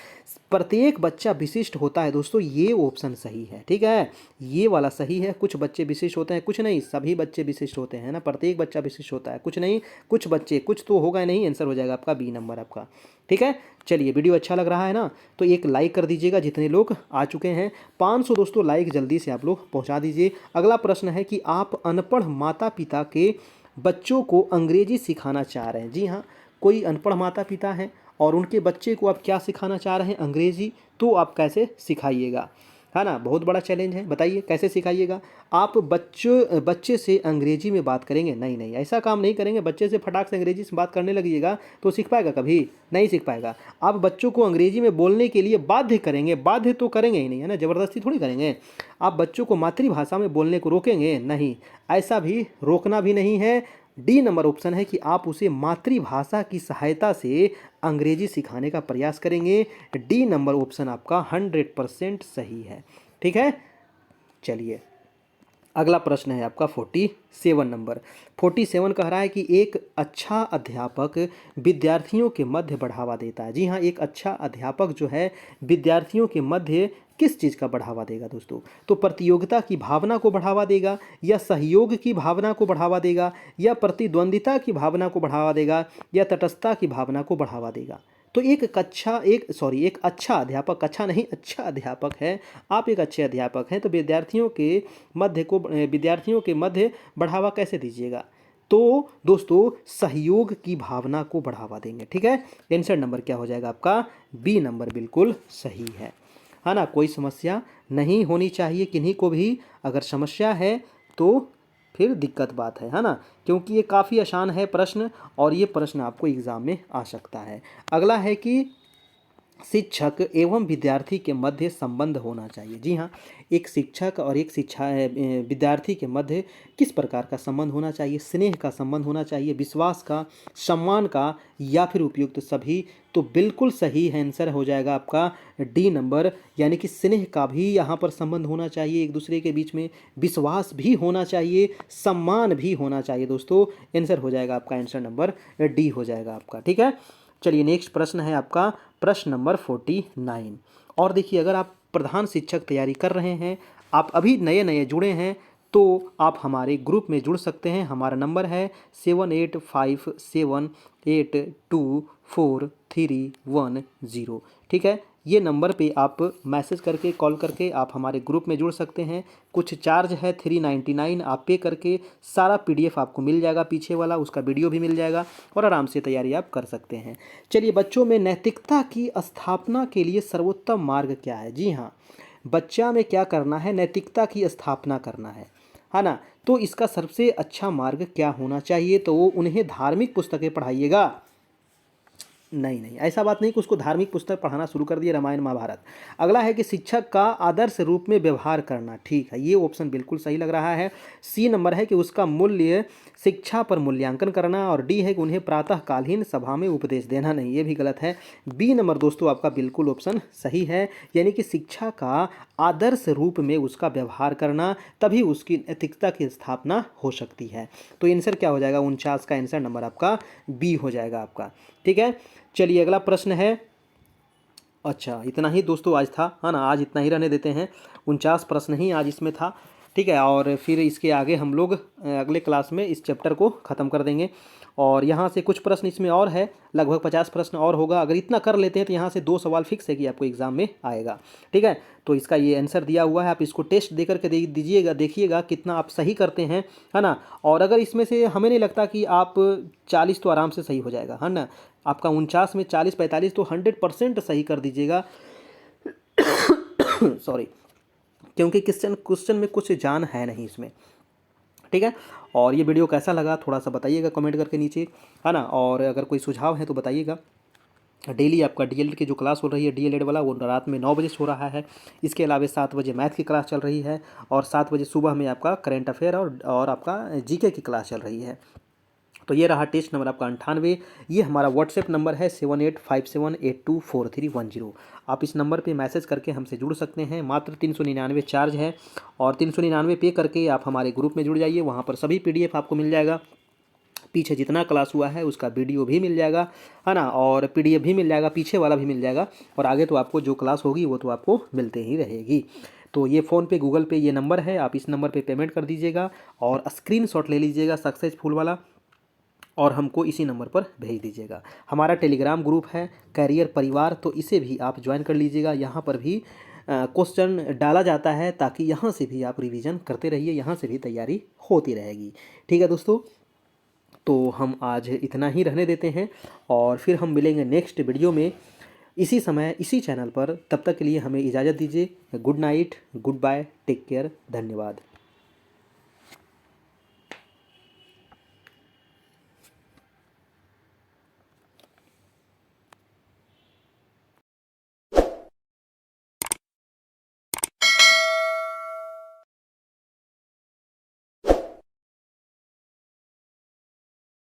प्रत्येक बच्चा विशिष्ट होता है दोस्तों, ये ऑप्शन सही है। ठीक है, ये वाला सही है। कुछ बच्चे विशिष्ट होते हैं, कुछ नहीं, सभी बच्चे विशिष्ट होते हैं ना। प्रत्येक बच्चा विशिष्ट होता है, कुछ नहीं, कुछ बच्चे, कुछ तो होगा नहीं। आंसर हो जाएगा आपका बी नंबर आपका। ठीक है, चलिए वीडियो अच्छा लग रहा है ना तो एक लाइक कर दीजिएगा, जितने लोग आ चुके हैं 500 दोस्तों लाइक जल्दी से आप लोग पहुंचा दीजिए। अगला प्रश्न है कि आप अनपढ़ माता पिता के बच्चों को अंग्रेजी सिखाना चाह रहे हैं। जी हाँ, कोई अनपढ़ माता पिता हैं और उनके बच्चे को आप क्या सिखाना चाह रहे हैं, अंग्रेजी, तो आप कैसे सिखाइएगा। है ना, बहुत बड़ा चैलेंज है। बताइए कैसे सिखाइएगा आप? बच्चे से अंग्रेजी में बात करेंगे? नहीं नहीं, ऐसा काम नहीं करेंगे। बच्चे से फटाक से अंग्रेजी से बात करने लगिएगा तो सीख पाएगा? कभी नहीं सीख पाएगा। आप बच्चों को अंग्रेजी में बोलने के लिए बाध्य करेंगे? बाध्य तो करेंगे ही नहीं, है ना, ज़बरदस्ती थोड़ी करेंगे। आप बच्चों को मातृभाषा में बोलने को रोकेंगे? नहीं, ऐसा भी रोकना भी नहीं है। डी नंबर ऑप्शन है कि आप उसे मातृभाषा की सहायता से अंग्रेजी सिखाने का प्रयास करेंगे। डी नंबर ऑप्शन आपका 100% सही है। ठीक है, चलिए अगला प्रश्न है आपका 47 नंबर। 47 कह रहा है कि एक अच्छा अध्यापक विद्यार्थियों के मध्य बढ़ावा देता है। जी हाँ, एक अच्छा अध्यापक जो है विद्यार्थियों के मध्य किस चीज़ का बढ़ावा देगा दोस्तों? तो प्रतियोगिता की भावना को बढ़ावा देगा, या सहयोग की भावना को बढ़ावा देगा, या प्रतिद्वंदिता की भावना को बढ़ावा देगा, या तटस्थता की भावना को बढ़ावा देगा? तो एक अच्छा अध्यापक, अच्छा नहीं अच्छा अध्यापक है, आप एक अच्छे अध्यापक हैं तो विद्यार्थियों के मध्य बढ़ावा कैसे दीजिएगा? तो दोस्तों सहयोग की भावना को बढ़ावा देंगे। ठीक है, आंसर नंबर क्या हो जाएगा आपका? बी नंबर बिल्कुल सही है ना। कोई समस्या नहीं होनी चाहिए किन्हीं को भी। अगर समस्या है तो फिर दिक्कत बात है ना, क्योंकि ये काफ़ी आसान है प्रश्न, और ये प्रश्न आपको एग्ज़ाम में आ सकता है। अगला है कि शिक्षक एवं विद्यार्थी के मध्य संबंध होना चाहिए। जी हाँ, एक शिक्षक और एक विद्यार्थी के मध्य किस प्रकार का संबंध होना चाहिए? स्नेह का संबंध होना चाहिए, विश्वास का, सम्मान का, या फिर उपयुक्त सभी? तो बिल्कुल सही आंसर हो जाएगा आपका डी नंबर, यानी कि स्नेह का भी यहाँ पर संबंध होना चाहिए एक दूसरे के बीच में, विश्वास भी होना चाहिए, सम्मान भी होना चाहिए दोस्तों। आंसर हो जाएगा आपका आंसर नंबर डी हो जाएगा आपका। ठीक है, चलिए नेक्स्ट प्रश्न है आपका प्रश्न नंबर 49। और देखिए, अगर आप प्रधान शिक्षक तैयारी कर रहे हैं, आप अभी नए नए जुड़े हैं, तो आप हमारे ग्रुप में जुड़ सकते हैं। हमारा नंबर है 7857824310। ठीक है, ये नंबर पे आप मैसेज करके, कॉल करके आप हमारे ग्रुप में जुड़ सकते हैं। कुछ चार्ज है 399, आप पे करके सारा PDF आपको मिल जाएगा, पीछे वाला उसका वीडियो भी मिल जाएगा, और आराम से तैयारी आप कर सकते हैं। चलिए, बच्चों में नैतिकता की स्थापना के लिए सर्वोत्तम मार्ग क्या है? जी हाँ, बच्चा में क्या करना है? नैतिकता की स्थापना करना है ना। तो इसका सबसे अच्छा मार्ग क्या होना चाहिए? तो वो उन्हें धार्मिक पुस्तकें पढ़ाइएगा? नहीं नहीं, ऐसा बात नहीं कि उसको धार्मिक पुस्तक पढ़ाना शुरू कर दिया, रामायण महाभारत। अगला है कि शिक्षक का आदर्श रूप में व्यवहार करना। ठीक है, ये ऑप्शन बिल्कुल सही लग रहा है। सी नंबर है कि उसका मूल्य शिक्षा पर मूल्यांकन करना, और डी है कि उन्हें प्रातःकालीन सभा में उपदेश देना। नहीं, ये भी गलत है। बी नंबर दोस्तों आपका बिल्कुल ऑप्शन सही है, यानी कि शिक्षा का आदर्श रूप में उसका व्यवहार करना, तभी उसकी नैतिकता की स्थापना हो सकती है। तो आंसर क्या हो जाएगा? 49 का आंसर नंबर आपका बी हो जाएगा आपका। ठीक है, चलिए अगला प्रश्न है। अच्छा, इतना ही दोस्तों आज था, है ना, आज इतना ही रहने देते हैं। 49 प्रश्न ही आज इसमें था। ठीक है, और फिर इसके आगे हम लोग अगले क्लास में इस चैप्टर को ख़त्म कर देंगे। और यहाँ से कुछ प्रश्न इसमें और है, लगभग 50 प्रश्न और होगा। अगर इतना कर लेते हैं तो यहाँ से 2 सवाल फिक्स है कि आपको एग्ज़ाम में आएगा। ठीक है, तो इसका ये आंसर दिया हुआ है, आप इसको टेस्ट दे करके दीजिएगा, देखिएगा कितना आप सही करते हैं, है ना। और अगर इसमें से हमें नहीं लगता कि आप 40 तो आराम से सही हो जाएगा, है ना। आपका 49 में 40-45 तो 100% सही कर दीजिएगा। सॉरी, क्योंकि क्वेश्चन में कुछ जान है नहीं इसमें। ठीक है, और ये वीडियो कैसा लगा थोड़ा सा बताइएगा कमेंट करके नीचे, है ना। और अगर कोई सुझाव है तो बताइएगा। डेली आपका DLED की जो क्लास हो रही है, DLED वाला, वो रात में 9 बजे हो रहा है। इसके अलावा 7 बजे मैथ की क्लास चल रही है, और 7 बजे सुबह में आपका करंट अफेयर और आपका GK की क्लास चल रही है। तो ये रहा टेस्ट नंबर आपका 98। ये हमारा व्हाट्सएप नंबर है 7857824310। आप इस नंबर पे मैसेज करके हमसे जुड़ सकते हैं। मात्र 399 चार्ज है, और 399 पे करके आप हमारे ग्रुप में जुड़ जाइए। वहाँ पर सभी PDF आपको मिल जाएगा, पीछे जितना क्लास हुआ है उसका वीडियो भी मिल जाएगा, है ना, और PDF भी मिल जाएगा, पीछे वाला भी मिल जाएगा। और आगे तो आपको जो क्लास होगी वो तो आपको मिलते ही रहेगी। तो ये फ़ोनपे, गूगल पे ये नंबर है, आप इस नंबर पे पेमेंट कर दीजिएगा, और स्क्रीनशॉट ले लीजिएगा सक्सेसफुल वाला, और हमको इसी नंबर पर भेज दीजिएगा। हमारा टेलीग्राम ग्रुप है कैरियर परिवार, तो इसे भी आप ज्वाइन कर लीजिएगा। यहाँ पर भी क्वेश्चन डाला जाता है, ताकि यहाँ से भी आप रिवीजन करते रहिए, यहाँ से भी तैयारी होती रहेगी। ठीक है दोस्तों, तो हम आज इतना ही रहने देते हैं, और फिर हम मिलेंगे नेक्स्ट वीडियो में। इसी समय इसी चैनल पर। तब तक के लिए हमें इजाज़त दीजिए। Good night, good bye, take care, धन्यवाद।